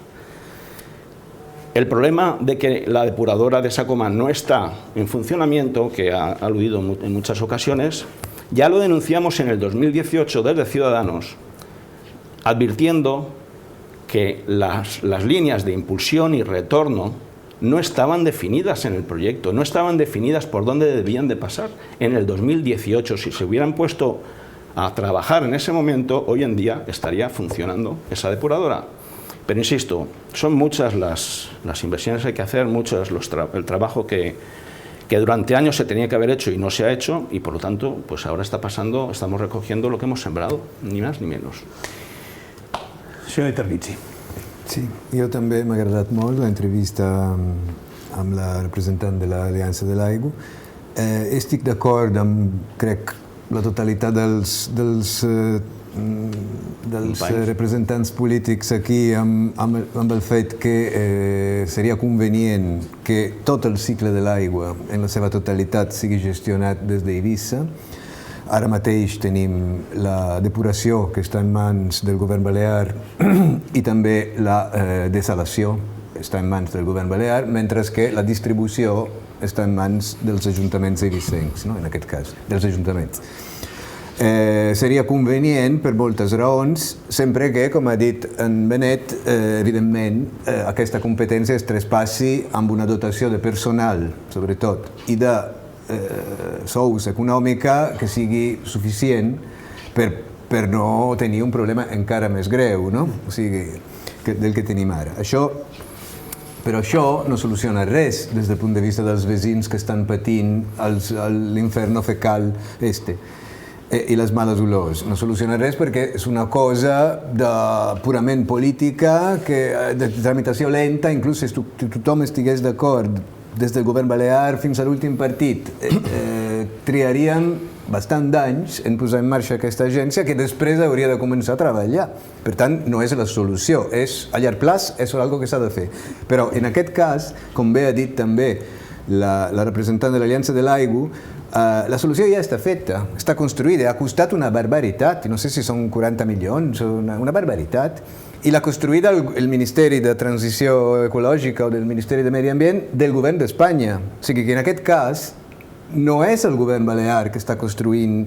El problema de que la depuradora de Sacoma no está en funcionamiento, que ha aludido en muchas ocasiones, ya lo denunciamos en el 2018 desde Ciudadanos, advirtiendo que las líneas de impulsión y retorno no estaban definidas en el proyecto, no estaban definidas por dónde debían de pasar. En el 2018, si se hubieran puesto a trabajar en ese momento, hoy en día estaría funcionando esa depuradora. Pero insisto, son muchas las inversiones que hay que hacer, muchos el trabajo que durante años se tenía que haber hecho y no se ha hecho, y por lo tanto, pues ahora está pasando, estamos recogiendo lo que hemos sembrado, ni más ni menos. Senyor Terlizzi. Sí, jo també m'ha agradat molt l'entrevista amb la representant de l'Aliança de l'Aigua. Estic d'acord amb, crec, la totalitat dels representants polítics aquí amb el fet que seria convenient que tot el cicle de l'aigua en la seva totalitat sigui gestionat des d'Eivissa. Ara mateix tenim la depuració que està en mans del govern balear i també la desalació està en mans del govern balear, mentre que la distribució està en mans dels ajuntaments eivissencs, no? En aquest cas, dels ajuntaments. Seria convenient per moltes raons, sempre que, com ha dit en Benet, evidentment aquesta competència es traspassi amb una dotació de personal, sobretot, i de sous econòmica que sigui suficient per no tenir un problema encara més greu, no? O sigui, del que tenim ara. Però això no soluciona res des del punt de vista dels veïns que estan patint l'inferno fecal i les males olors. No soluciona res perquè és una cosa purament política, de tramitació lenta, inclús si tothom estigués d'acord des del govern balear fins a l'últim partit, triaríem bastant d'anys en posar en marxa aquesta agència que després hauria de començar a treballar. Per tant, no és la solució, a llarg plaç és una cosa que s'ha de fer. Però en aquest cas, com bé ha dit també la representant de l'Aliança de l'Aigua, la solució ja està feta, està construïda, ha costat una barbaritat, no sé si són 40 milions, una barbaritat, i l'ha construïda el Ministeri de Transició Ecològica o del Ministeri de Medi Ambient del govern d'Espanya. O sigui que en aquest cas no és el govern balear que està construint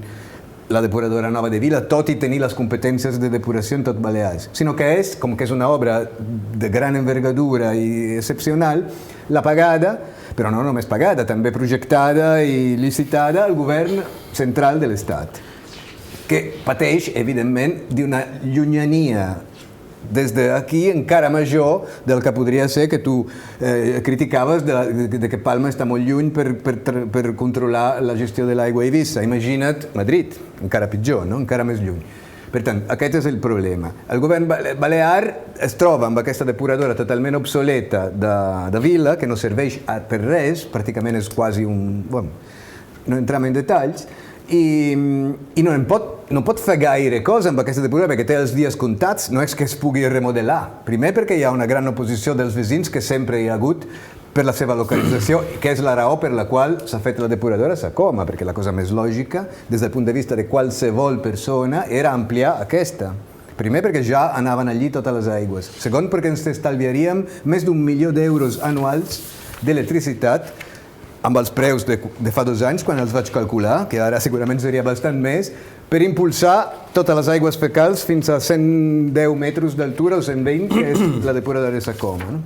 la depuradora nova de Vila, tot i tenir les competències de depuració en tot Balears, sinó que és, com que és una obra de gran envergadura i excepcional, la pagada, però no només pagada, també projectada i licitada al govern central de l'Estat, que pateix, evidentment, d'una llunyania des d'aquí encara major del que podria ser que tu criticaves de que Palma està molt lluny per controlar la gestió de l'aigua a Eivissa. Imagina't Madrid, encara pitjor, no? Encara més lluny. Per tant, aquest és el problema. El govern balear es troba amb aquesta depuradora totalment obsoleta de Vila, que no serveix per res, pràcticament és quasi un... Bueno, no entrem en detalls, i no pot fer gaire cosa amb aquesta depuradora perquè té els dies comptats, no és que es pugui remodelar. Primer perquè hi ha una gran oposició dels veïns que sempre hi ha hagut per la seva localització, que és la raó per la qual s'ha fet la depuradora a Sacoma, perquè la cosa més lògica, des del punt de vista de qualsevol persona, era ampliar aquesta. Primer perquè ja anaven allí totes les aigües. Segon perquè ens estalviaríem més d'1 milió d'euros anuals d'electricitat amb els preus de fa 2 anys, quan els vaig calcular, que ara segurament seria bastant més, per impulsar totes les aigües fecals fins a 110 metres d'altura o 120, que és la depuradora de Sacoma. No?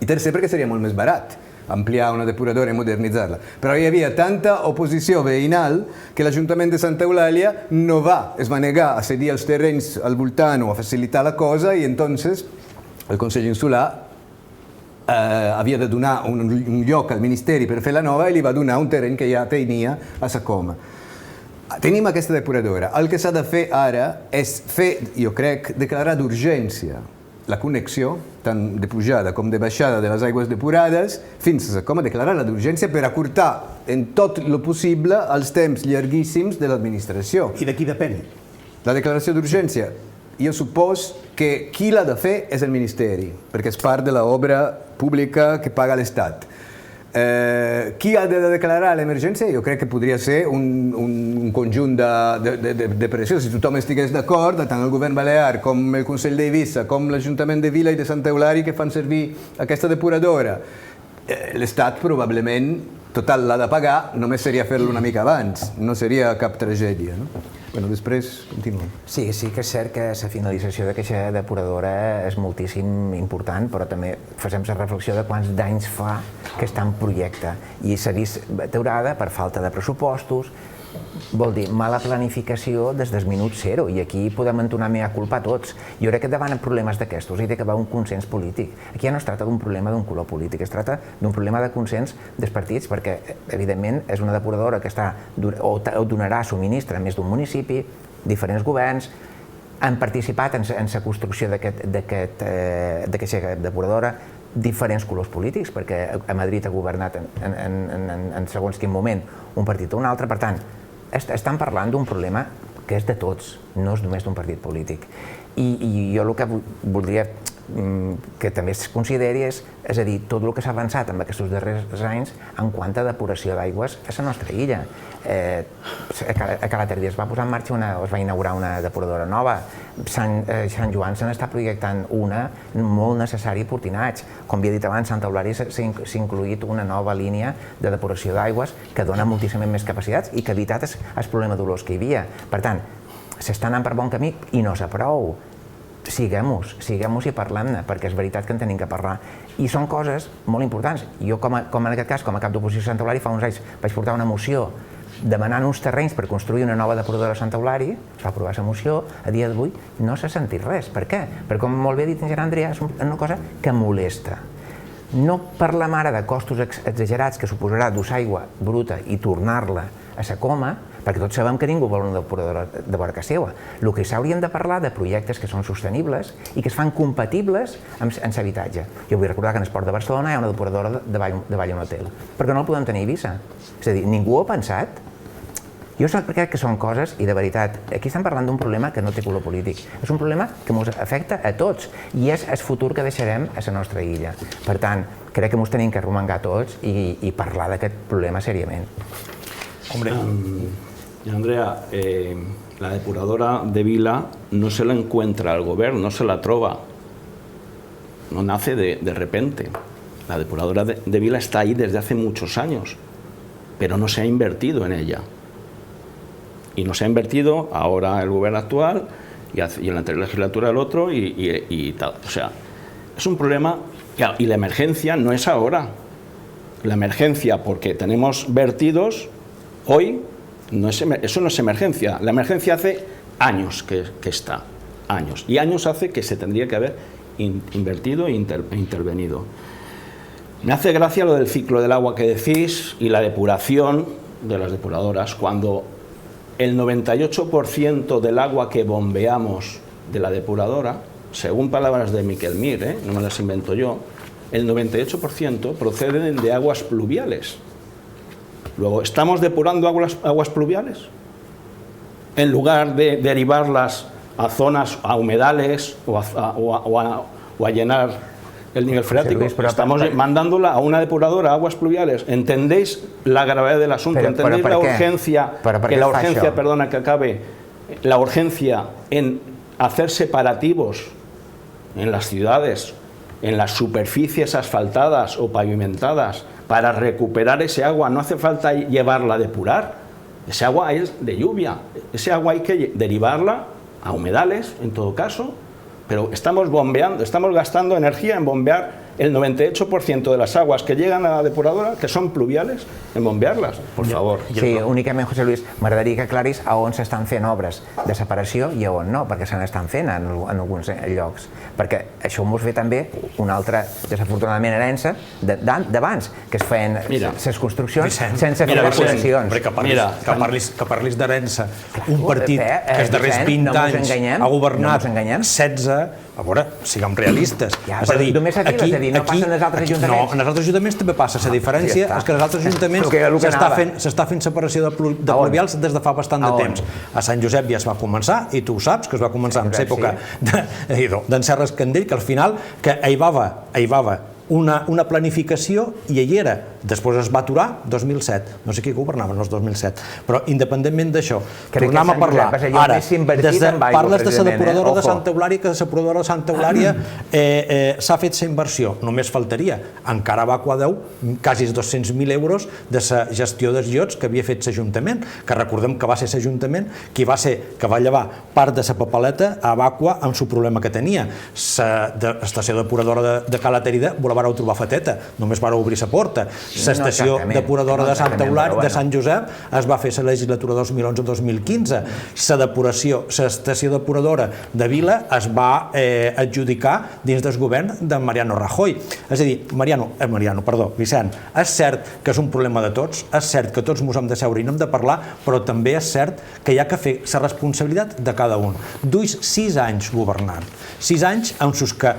I tercer, perquè seria molt més barat ampliar una depuradora i modernitzar-la. Però hi havia tanta oposició veïnal que l'Ajuntament de Santa Eulàlia es va negar a cedir els terrenys al voltant o a facilitar la cosa, i entonces el Consell Insular havia de donar un lloc al Ministeri per fer la nova i li va donar un terreny que ja tenia a Sacoma. Tenim aquesta depuradora. El que s'ha de fer ara és fer, jo crec, declarar d'urgència la connexió, tant de pujada com de baixada de les aigües depurades, fins a Sacoma, declarar-la d'urgència per acurtar en tot el possible els temps llarguíssims de l'administració. I de qui depèn? La declaració d'urgència, jo supos que qui l'ha de fer és el Ministeri, perquè és part de l'obra pública que paga l'Estat. Qui ha de declarar l'emergència? Jo crec que podria ser un conjunt de pressió. Si tothom estigués d'acord, tant el govern balear com el Consell d'Eivissa, com l'Ajuntament de Vila i de Santa Eulàlia, que fan servir aquesta depuradora, l'Estat probablement, total, l'ha de pagar, només seria fer-lo una mica abans, no seria cap tragèdia. No? Bueno, després continuem. Sí que és cert que la finalització d'aquesta depuradora és moltíssim important, però també fem la reflexió de quants d'anys fa que està en projecte i s'ha vist aturada per falta de pressupostos, vol dir mala planificació des del minut zero, i aquí podem entonar mea culpa tots. Jo crec que davant problemes d'aquestos hi ha d'haver un consens polític. Aquí ja no es tracta d'un problema d'un color polític, es tracta d'un problema de consens dels partits, perquè evidentment és una depuradora que donarà subministre a més d'un municipi, diferents governs han participat en la construcció d'aquesta depuradora, diferents colors polítics, perquè a Madrid ha governat en segons quin moment un partit o un altre. Per tant, estan parlant d'un problema que és de tots, no és només d'un partit polític. I jo el que voldria que també es consideri és a dir, tot el que s'ha avançat en aquests darrers anys en quant a depuració d'aigües a la nostra illa. A Calatardí es va posar en marxa es va inaugurar una depuradora nova. Sant Joan se n'està projectant una molt necessària a Portinats. Com havia dit abans, Santa Eulàlia s'ha incluït una nova línia de depuració d'aigües que dona moltíssimament més capacitats i que ha evitat el problema d'olors que hi havia. Per tant, s'està anant per bon camí i no és prou. Siguem-nos i parlem-ne, perquè és veritat que en tenim que parlar. I són coses molt importants. Jo, com en aquest cas, com a cap d'oposició a Santa Eulàlia, fa uns anys vaig portar una moció demanant uns terrenys per construir una nova depuradora a Santa Eulàlia, es va aprovar la moció, a dia d'avui no s'ha sentit res. Per què? Perquè, com molt bé ha dit en Gerard Andrià, és una cosa que molesta. No parlem ara de costos exagerats que suposarà dur aigua bruta i tornar-la a Sacoma, perquè tots sabem que ningú vol una depuradora de vora casa seva. El que s'haurien de parlar de projectes que són sostenibles i que es fan compatibles amb l'habitatge. Jo vull recordar que en el Port de Barcelona hi ha una depuradora de Vall on Hotel. Per què no el podem tenir a Eivissa? És a dir, ningú ho ha pensat? Jo crec que són coses, i de veritat, aquí estem parlant d'un problema que no té color polític. És un problema que ens afecta a tots i és el futur que deixarem a la nostra illa. Per tant, crec que ens tenim que arromangar tots i parlar d'aquest problema seriament. Andrea, la depuradora de Vila no se la encuentra el gobierno, no se la trova, no nace de repente. La depuradora de Vila está ahí desde hace muchos años. pero no se ha invertido en ella. Y no se ha invertido ahora el gobierno actual y en la anterior legislatura el otro y tal. O sea, es un problema, y la emergencia no es ahora. La emergencia, porque tenemos vertidos, hoy, eso no es emergencia. La emergencia hace años que está, años. Y años hace que se tendría que haber invertido e intervenido. Me hace gracia lo del ciclo del agua que decís y la depuración de las depuradoras, cuando el 98% del agua que bombeamos de la depuradora, según palabras de Miquel Mir, no me las invento yo, el 98% proceden de aguas pluviales. Luego, ¿estamos depurando aguas pluviales? En lugar de derivarlas a zonas, a humedales o a llenar el nivel freático, estamos mandándola a una depuradora, a aguas pluviales. ¿Entendéis la gravedad del asunto? ¿Entendéis la urgencia, la urgencia en hacer separativos en las ciudades, en las superficies asfaltadas o pavimentadas, para recuperar ese agua? No hace falta llevarla a depurar. Ese agua es de lluvia. Ese agua hay que derivarla a humedales, en todo caso, pero estamos gastando energía en bombear el 98% de las aguas que llegan a la depuradora, que són pluviales, en bombear-les, per favor. Sí, únicament, José Luis, m'agradaria que aclaris a on s'estan fent obres de separació i a on no, perquè se n'estan fent en alguns llocs. Perquè això ho mos ve també una altra, desafortunadament, herència d'abans, que es feien les construccions sense fer depuracions. Que parlis d'herència. Un partit que els darrers 20 anys ha governat 16, a veure, siguem realistes. És a dir, només aquí, no passa en els altres ajuntaments. No, en els altres ajuntaments també passa. La diferència és que en els altres ajuntaments s'està fent separació de pluvials des de fa bastant de temps. A Sant Josep ja es va començar, i tu ho saps, que es va començar en l'època d'en Serra Escandell, que al final hi va una planificació i hi era. Després es va aturar 2007. No sé qui governava en el 2007. Però independentment d'això, tornem a parlar. Ara, parles de la depuradora de Santa Eulària, que la depuradora de Santa Eulària s'ha fet la inversió. Només faltaria. Encara va quasi 200.000 euros de la gestió dels llots que havia fet l'Ajuntament, que recordem que va ser l'Ajuntament que va llevar part de la papeleta a Vàcua amb el problema que tenia. L'estació depuradora de Calaterida la vareu trobar fateta, només vareu obrir la porta. L'estació depuradora de Santa Eulària, de Sant Josep, es va fer la legislatura 2011-2015. L'estació depuradora de Vila es va adjudicar dins del govern de Mariano Rajoy. És a dir, Vicent, és cert que és un problema de tots, és cert que tots ens hem de seure i n'hem de parlar, però també és cert que hi ha que fer la responsabilitat de cada un. Duis 6 anys governant, 6 anys en els que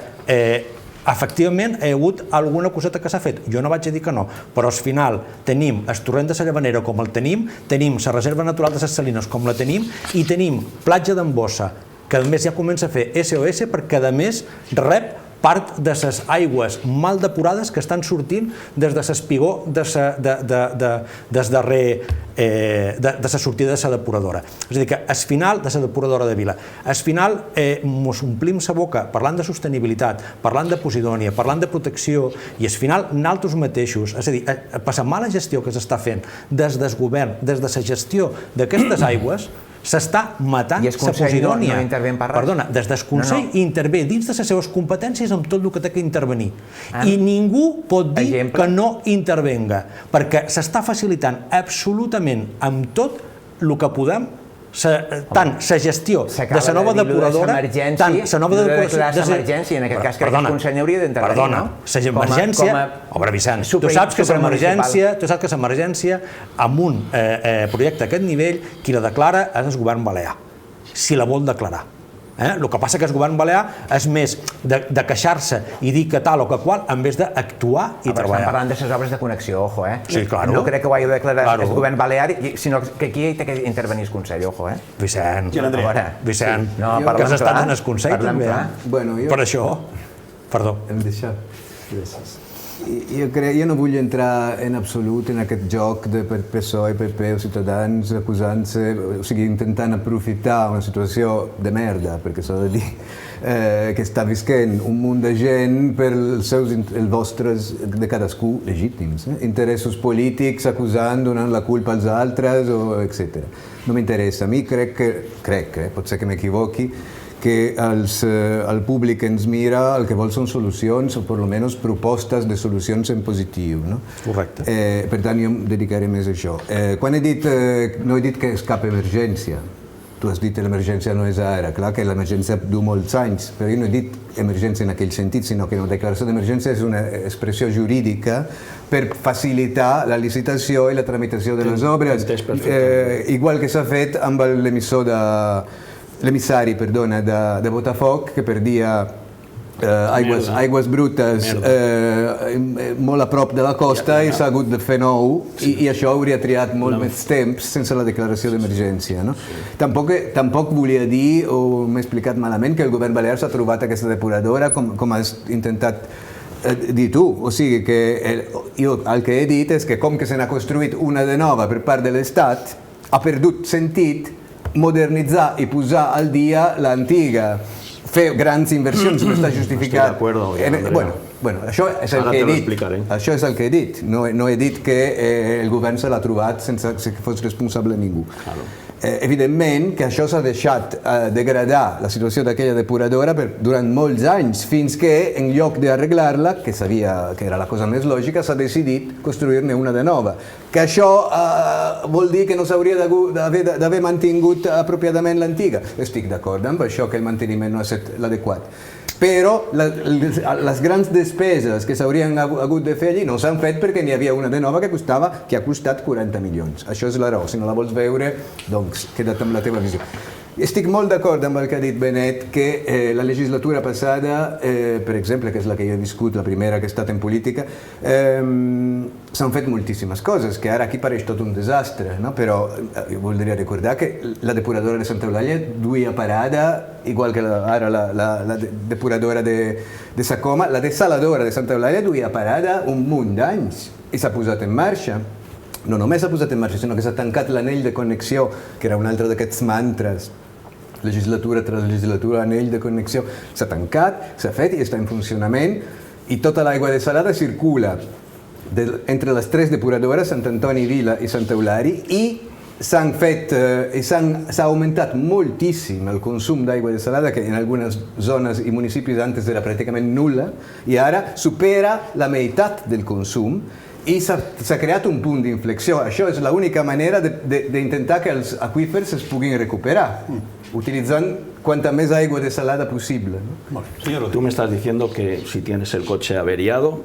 efectivament hi ha hagut alguna coseta que s'ha fet. Jo no vaig dir que no, però al final tenim el torrent de la Llavanera com el tenim la reserva natural de les Salines com la tenim i tenim platja d'Embossa, que a més ja comença a fer SOS perquè a més rep part de les aigües mal depurades que estan sortint des de l'espigó de la sortida de la depuradora. És a dir, que al final de la depuradora de Vila, al final ens omplim la boca parlant de sostenibilitat, parlant de Posidònia, parlant de protecció, i al final nosaltres mateixos, és a dir, per la mala gestió que s'està fent des del govern, des de la gestió d'aquestes aigües, s'està matant la Posidònia. Perdona, des del Consell intervé dins de les seves competències amb tot el que té que intervenir. I ningú pot dir que no intervenga, perquè s'està facilitant absolutament amb tot el que podem, tant la gestió de la nova depuradora, tant la nova depuradora... L'emergència, en aquest cas, crec que el Consell hauria d'intervenir, no? Perdona, l'emergència... A veure, Vicent, tu saps que l'emergència, amb un projecte d'aquest nivell, qui la declara és el govern balear, si la vol declarar. El que passa que el govern balear és més de queixar-se i dir que tal o que qual, en vez d'actuar i treballar. Estem parlant de les obres de connexió, ojo, Sí, claro. No crec que ho hagi de declarar el govern balear, sinó que aquí hi ha que intervenir el Consell, ojo, Vicent, que has estat en el Consell també. Per això, perdó. Hem deixat. Gràcies. Jo no vull entrar en absolut en aquest joc de PSOE, PP o Ciutadans acusant-se, o sigui, intentant aprofitar una situació de merda, perquè s'ha de dir, que està visquent un munt de gent per els vostres, de cadascú, legítims. Interessos polítics acusant, donant la culpa als altres, etc. No m'interessa. A mi crec, pot ser que m'equivoqui, que el públic que ens mira el que vol són solucions, o per almenys propostes de solucions en positiu. No? Correcte. Per tant, jo em dedicaré més a això. Quan no he dit que és cap emergència. Tu has dit que l'emergència no és ara. Clar que l'emergència du molts anys, però jo no he dit emergència en aquell sentit, sinó que la declaració d'emergència és una expressió jurídica per facilitar la licitació i la tramitació de les obres. Igual que s'ha fet amb l'emissari de Botafoc, que perdia aigües brutes molt a prop de la costa i s'ha hagut de fer nou i això hauria triat molt més temps sense la declaració d'emergència. Tampoc volia dir, o m'he explicat malament, que el govern balear s'ha trobat aquesta depuradora com has intentat dir tu. O sigui que jo el que he dit és que com que se n'ha construït una de nova per part de l'Estat, ha perdut sentit modernitzar i posar al dia l'antiga. Fer grans inversions no està justificat. Bueno, això és el que he dit. Això és el que he dit. No he dit que el govern se l'ha trobat sense que fos responsable ningú. Evidentment que això s'ha deixat degradar la situació d'aquella depuradora durant molts anys, fins que en lloc d'arreglar-la, que sabia que era la cosa més lògica, s'ha decidit construir-ne una de nova. Que això vol dir que no s'hauria d'haver mantingut apropiadament l'antiga. Estic d'acord amb això, que el manteniment no ha estat l'adequat. Però les grans despeses que s'haurien hagut de fer allí no s'han fet perquè n'hi havia una de nova que ha costat 40 milions. Això és la raó. Si no la vols veure, doncs queda't amb la teva visió. Estic molt d'acord amb el que ha dit Benet, que la legislatura passada, per exemple, que és la que jo he viscut, la primera que he estat en política, s'han fet moltíssimes coses, que ara aquí pareix tot un desastre, no? Però jo voldria recordar que la depuradora de Santa Eulàlia duia parada, igual que ara la depuradora de Sacoma, la desaladora de Santa Eulàlia duia parada un munt d'anys i s'ha posat en marxa. No només s'ha posat en marxa, sinó que s'ha tancat l'anell de connexió, que era un altre d'aquests mantres. Legislatura tras legislatura, anell de connexió. S'ha tancat, s'ha fet i està en funcionament, i tota l'aigua desalada circula entre les tres depuradores, Sant Antoni Vila i Sant Eulari, i s'ha augmentat moltíssim el consum d'aigua desalada, que en algunes zones i municipis antes era pràcticament nul·la, i ara supera la meitat del consum, i s'ha creat un punt d'inflexió. Això és l'única manera d'intentar que els aqüífers es puguin recuperar, utilitzant cuanta més aigua desalada possible. Tú me estás diciendo que si tienes el coche averiado,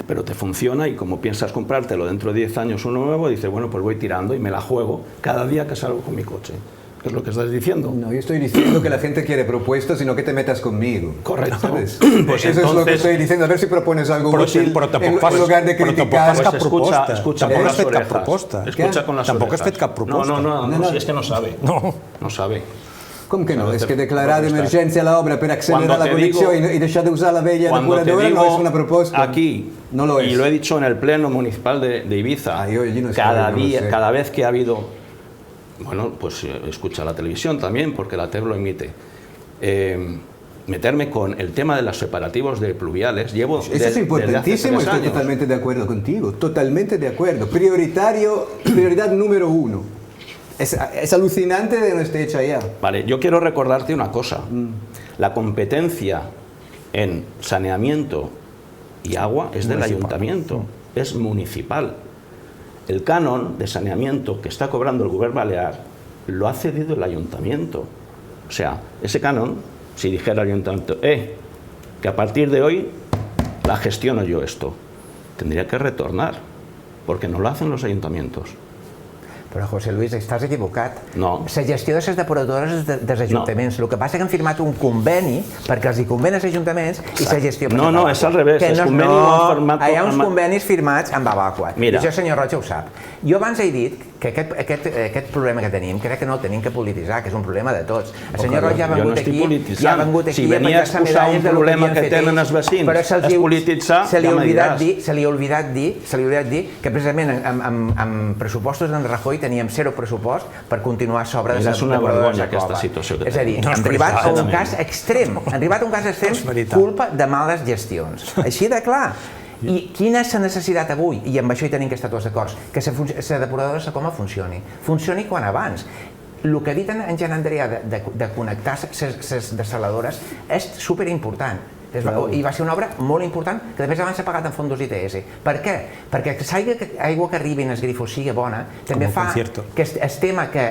pero te funciona y como piensas comprártelo dentro de 10 años uno nuevo, dices, bueno, pues voy tirando y me la juego cada día que salgo con mi coche. ¿Es lo que estás diciendo? No, yo estoy diciendo que la gente quiere propuestas y no que te metas conmigo. Correcto. ¿Sabes? Pues eso es lo que estoy diciendo. A ver si propones algo útil en lugar de criticar. Escucha con las orejas. Escucha con las orejas. Tampoc has fet cap proposta. No, si es que no sabe. No sabe. Com que no? És que declarar d'emergència l'obra per accelerar la connexió i deixar d'usar la vella depuradora no es una proposta. Aquí, y lo he dicho en el pleno municipal de Ibiza, cada vez que ha habido... Bueno, pues escucha la televisión también, porque la TEV lo emite. Meterme con el tema de los separativos de pluviales, llevo eso es importantísimo, estoy totalmente de acuerdo contigo, totalmente de acuerdo. Prioridad número 1. Es alucinante de no esté hecha ya. Vale, yo quiero recordarte una cosa. La competencia en saneamiento y agua es del ayuntamiento, es municipal. El canon de saneamiento que está cobrando el gobierno balear lo ha cedido el ayuntamiento. O sea, ese canon, si dijera el ayuntamiento, que a partir de hoy la gestiono yo esto, tendría que retornar, porque no lo hacen los ayuntamientos. Però, José Luis, estàs equivocat. No. La gestió de les depuradores dels ajuntaments. El que passa és que han firmat un conveni perquè els hi conven als ajuntaments i la gestió... No, és al revés. Hi ha uns convenis firmats amb Avaqua. I això el senyor Roig ho sap. Jo abans he dit que aquest problema que tenim crec que no el tenim que polititzar, que és un problema de tots. El senyor Roig ja ha vengut aquí si venia a exposar un problema que tenen els veïns, és polititzar, se li ha oblidat dir que precisament amb pressupostos d'en Rajoy teníem 0 pressupost per continuar a sobre és una vergonya aquesta situació que tenim. És a dir, hem arribat a un cas extrem, culpa de males gestions. Així de clar. I quina és la necessitat avui, i amb això hi tenim que estar tots d'acord, que la depuradora de Sacoma funcioni quan abans. El que ha dit en Jan Andrea de connectar les desaladores és superimportant. I va ser una obra molt important que a més abans s'ha pagat en fons ITS. Per què? Perquè l'aigua que arribi en els grifos sigui bona també fa que el tema que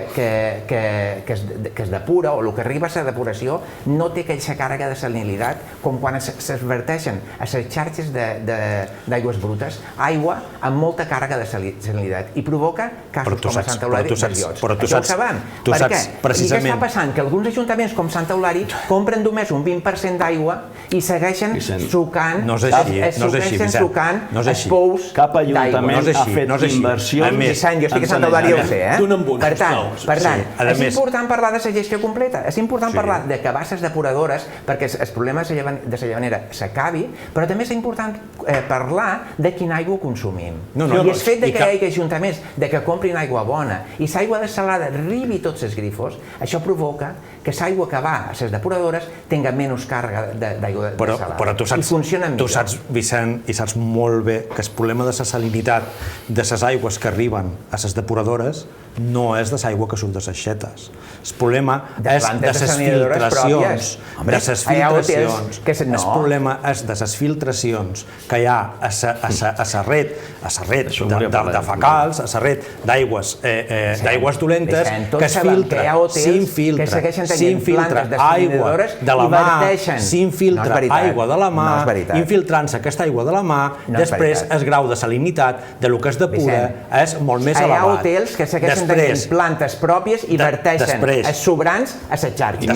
es depura o el que arriba a la depuració no té aquella càrrega de salinitat com quan es verteixen a les xarxes d'aigües brutes aigua amb molta càrrega de salinitat i provoca casos com a Santa Eulàlia i Berlioz. Això ho sabem. Per què? I què està passant? Que alguns ajuntaments com Santa Eulàlia compren només un 20% d'aigua i segueixen sucant els pous d'aigua. Cap ajuntament ha fet inversions. Vicent, jo estic a Santa Eulàlia, ho sé, Per tant, és important parlar de la gestió completa, és important parlar d'acabar les depuradores perquè el problema de la llevanera s'acabi, però també és important parlar de quina aigua consumim. I el fet que hi hagi ajuntaments que comprin aigua bona i l'aigua desalada arribi a tots els grifos, això provoca que l'aigua que va a les depuradores tinga menys càrrega d'aigua desalada. Però tu saps, Vicent, i saps molt bé que el problema de la salinitat de les aigües que arriben a les depuradores no és de l'aigua que surt de les xetes. El problema és de les filtracions. El problema és de les filtracions que hi ha a la ret de fecals, a la ret d'aigües dolentes, que es s'infiltra aigua de la mà, s'infiltra aigua de la mà, infiltrant-se aquesta aigua de la mà, després el grau de salinitat del que es depura és molt més elevat. Hi ha hotels que segueixen tenint plantes pròpies i verteixen els sobrants a les xarxes.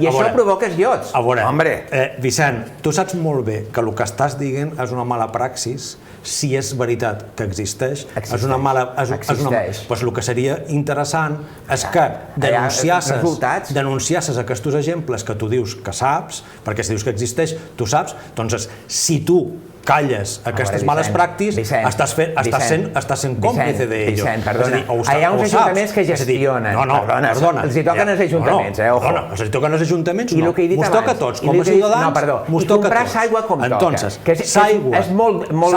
I això provoca els iots. A veure, Vicent, tu saps molt bé que el que estàs dient és una mala praxis, si és veritat que existeix, és una mala... Doncs el que seria interessant és que denunciasses aquests exemples que tu dius que saps, perquè si dius que existeix, tu saps, doncs si tu calles aquestes males pràctiques, estàs sent còmplice d'ells. Vicent, perdona, hi ha uns ajuntaments que gestionen. Perdona. Els hi toquen els ajuntaments, ojo. Els hi toquen els ajuntaments, no. Mos toca a tots, com a ciutadans, mos toca a tots. I comprar aigua com toca.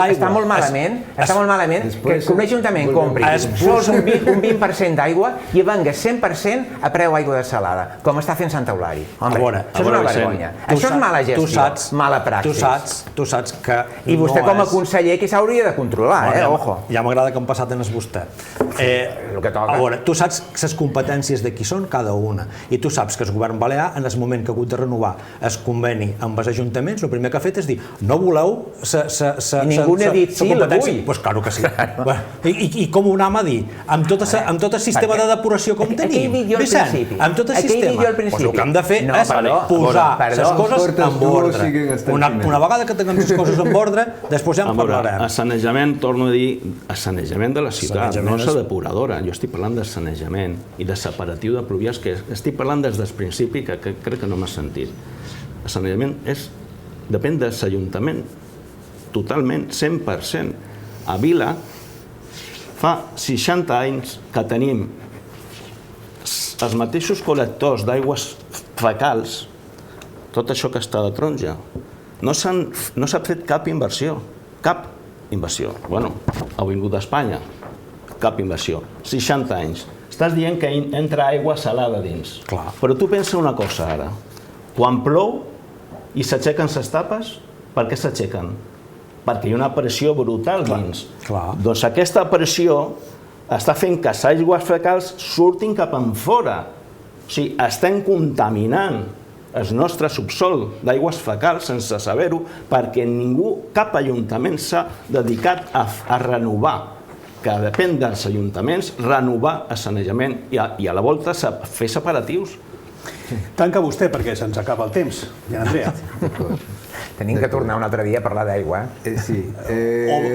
Està molt malament que un ajuntament compri sols un 20% d'aigua i venga 100% a preu aigua desalada, com està fent Santa Eulàlia. Home, això és una vergonya. Això és mala gestió, mala praxis. Tu saps que i vostè com a conseller qui s'hauria de controlar, ojo. Ja m'agrada que em passat en vostè. A veure, tu saps les competències de qui són cada una i tu saps que el govern balear, en el moment que ha hagut de renovar el conveni amb els ajuntaments, el primer que ha fet és dir no voleu i ningú n'ha dit sí, l'avui. Doncs claro que sí. I com ho anem a dir? Amb tot el sistema de depuració com tenim? Vicent, amb tot el sistema. Doncs el que hem de fer és posar les coses en ordre. Una vegada que tinguem les coses en ordre, després ja en parlarem. A sanejament, torno a dir, a sanejament de la ciutat, no a la depuradora. Jo estic parlant de sanejament i de separatiu de pluvials, que estic parlant des del principi, que crec que no m'ha sentit. El sanejament depèn de l'Ajuntament, totalment, 100%. A Vila fa 60 anys que tenim els mateixos col·lectors d'aigües fecals, tot això que està de taronja. No s'ha fet cap inversió. Bueno, ha vingut d'Espanya, cap inversió. 60 anys. Estàs dient que entra aigua salada dins. Però tu pensa una cosa ara. Quan plou i s'aixequen les tapes, per què s'aixequen? Perquè hi ha una pressió brutal dins. Doncs aquesta pressió està fent que les aigües fecals surtin cap enfora. O sigui, estem contaminant el nostre subsol d'aigües fecals sense saber-ho, perquè cap ajuntament s'ha dedicat a renovar, que depèn dels ajuntaments, renovar el sanejament i a la volta fer separatius. Tanca vostè perquè se'ns acaba el temps, Jan Andrea. Tenim que tornar un altre dia a parlar d'aigua.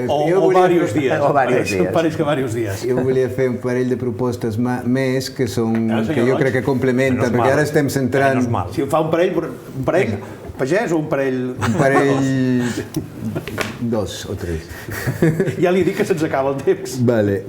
O diversos dies. O diversos dies. Pareix que diversos dies. Jo volia fer un parell de propostes més que senyor jo crec que complementen, Menos perquè mal. ara estem centrant... Menos mal. Si fa un parell pagès o un parell... Un parell... 2 o 3. Ja li dic que se'ns acaba el temps. Vale.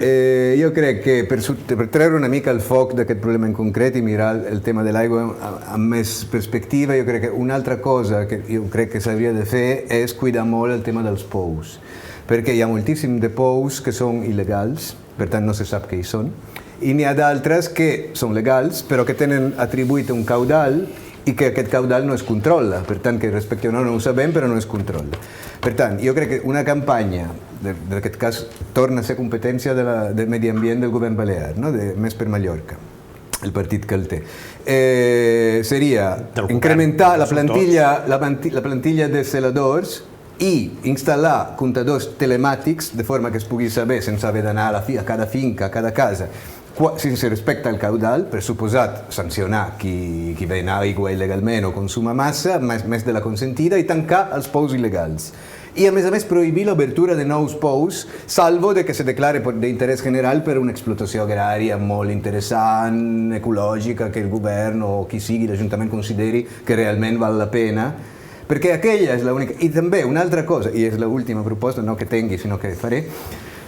Jo crec que per treure una mica el foc d'aquest problema en concret i mirar el tema de l'aigua amb més perspectiva, jo crec que una altra cosa que jo crec que s'hauria de fer és cuidar molt el tema dels pous. Perquè hi ha moltíssim de pous que són il·legals, per tant no se sap què hi són, i n'hi ha d'altres que són legals però que tenen atribuït un caudal i que aquest caudal no es controla, per tant que respecte a no ho sabem però no es controla. Per tant, jo crec que una campanya, en aquest cas torna a ser competència de Medi Ambient del govern balear, no? Més per Mallorca, el partit que el té. Seria incrementar la plantilla de celadors i instal·lar comptadors telemàtics de forma que es pugui saber, sense haver d'anar a cada finca, a cada casa, si se respecta el caudal, per suposat sancionar qui ven aigua il·legalment o consuma massa, més de la consentida, i tancar els pous il·legals. I a més prohibir l'obertura de nous pous, salvo de que se declare d'interès general per una explotació agrària molt interessant, ecològica, que el govern o qui sigui, l'Ajuntament consideri que realment val la pena, perquè aquella és l'única... I també una altra cosa, i és l'última proposta, no que tingui, sinó que faré,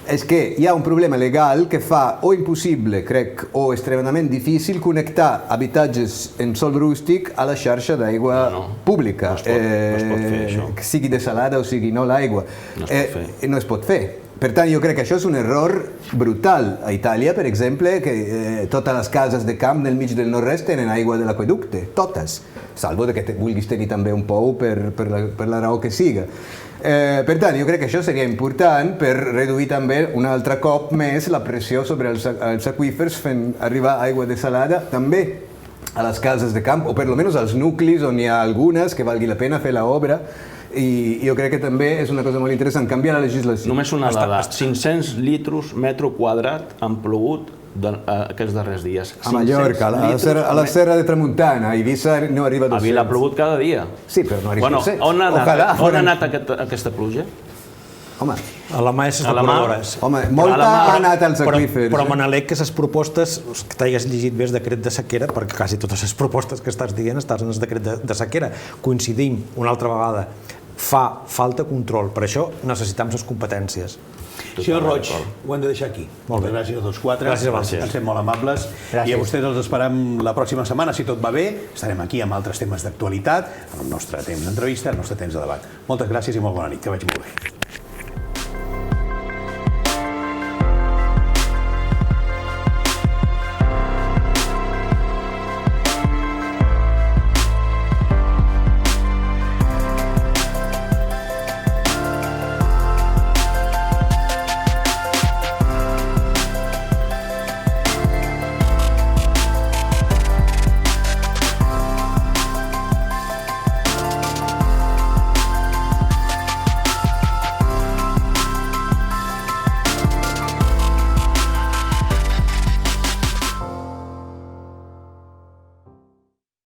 és que hi ha un problema legal que fa o impossible, crec, o extremadament difícil connectar habitatges en sòl rústic a la xarxa d'aigua pública. No es pot fer, això. Que sigui desalada o sigui no l'aigua. No es pot fer. No es pot fer. Per tant, jo crec que això és un error brutal. A Itàlia, per exemple, que totes les cases de camp del mig del nord-est tenen aigua de l'aqüeducte, totes, salvo que vulguis tenir també un pou per la raó que siga. Per tant, jo crec que això seria important per reduir també un altre cop més la pressió sobre els aqüífers fent arribar aigua desalada també a les cases de camp, o per almenys als nuclis on hi ha algunes que valgui la pena fer l'obra. I jo crec que també és una cosa molt interessant, canviar la legislació. Només una dada, 500 litros metro quadrat han plogut aquests darrers dies. A Mallorca, a la Serra de Tramuntana, a Eivissa no arriba a 200. A Vila ha plogut cada dia. Sí, però no arriba a 200. On ha anat aquesta pluja? Home, a la mà de les depuradores. Home, molta ha anat als aqüífers. Però Manelec, que les propostes, que t'hagis llegit bé el decret de sequera, perquè quasi totes les propostes que estàs dient estan en el decret de sequera. Coincidim una altra vegada. Fa falta control, per això necessitem les competències. Senyor Roig, ho hem de deixar aquí. Moltes gràcies a tots quatre. Gràcies a vosaltres. Han estat molt amables. I a vostès els esperem la pròxima setmana, si tot va bé. Estarem aquí amb altres temes d'actualitat, amb el nostre temps d'entrevista, el nostre temps de debat. Moltes gràcies i molt bona nit, que vagi molt bé.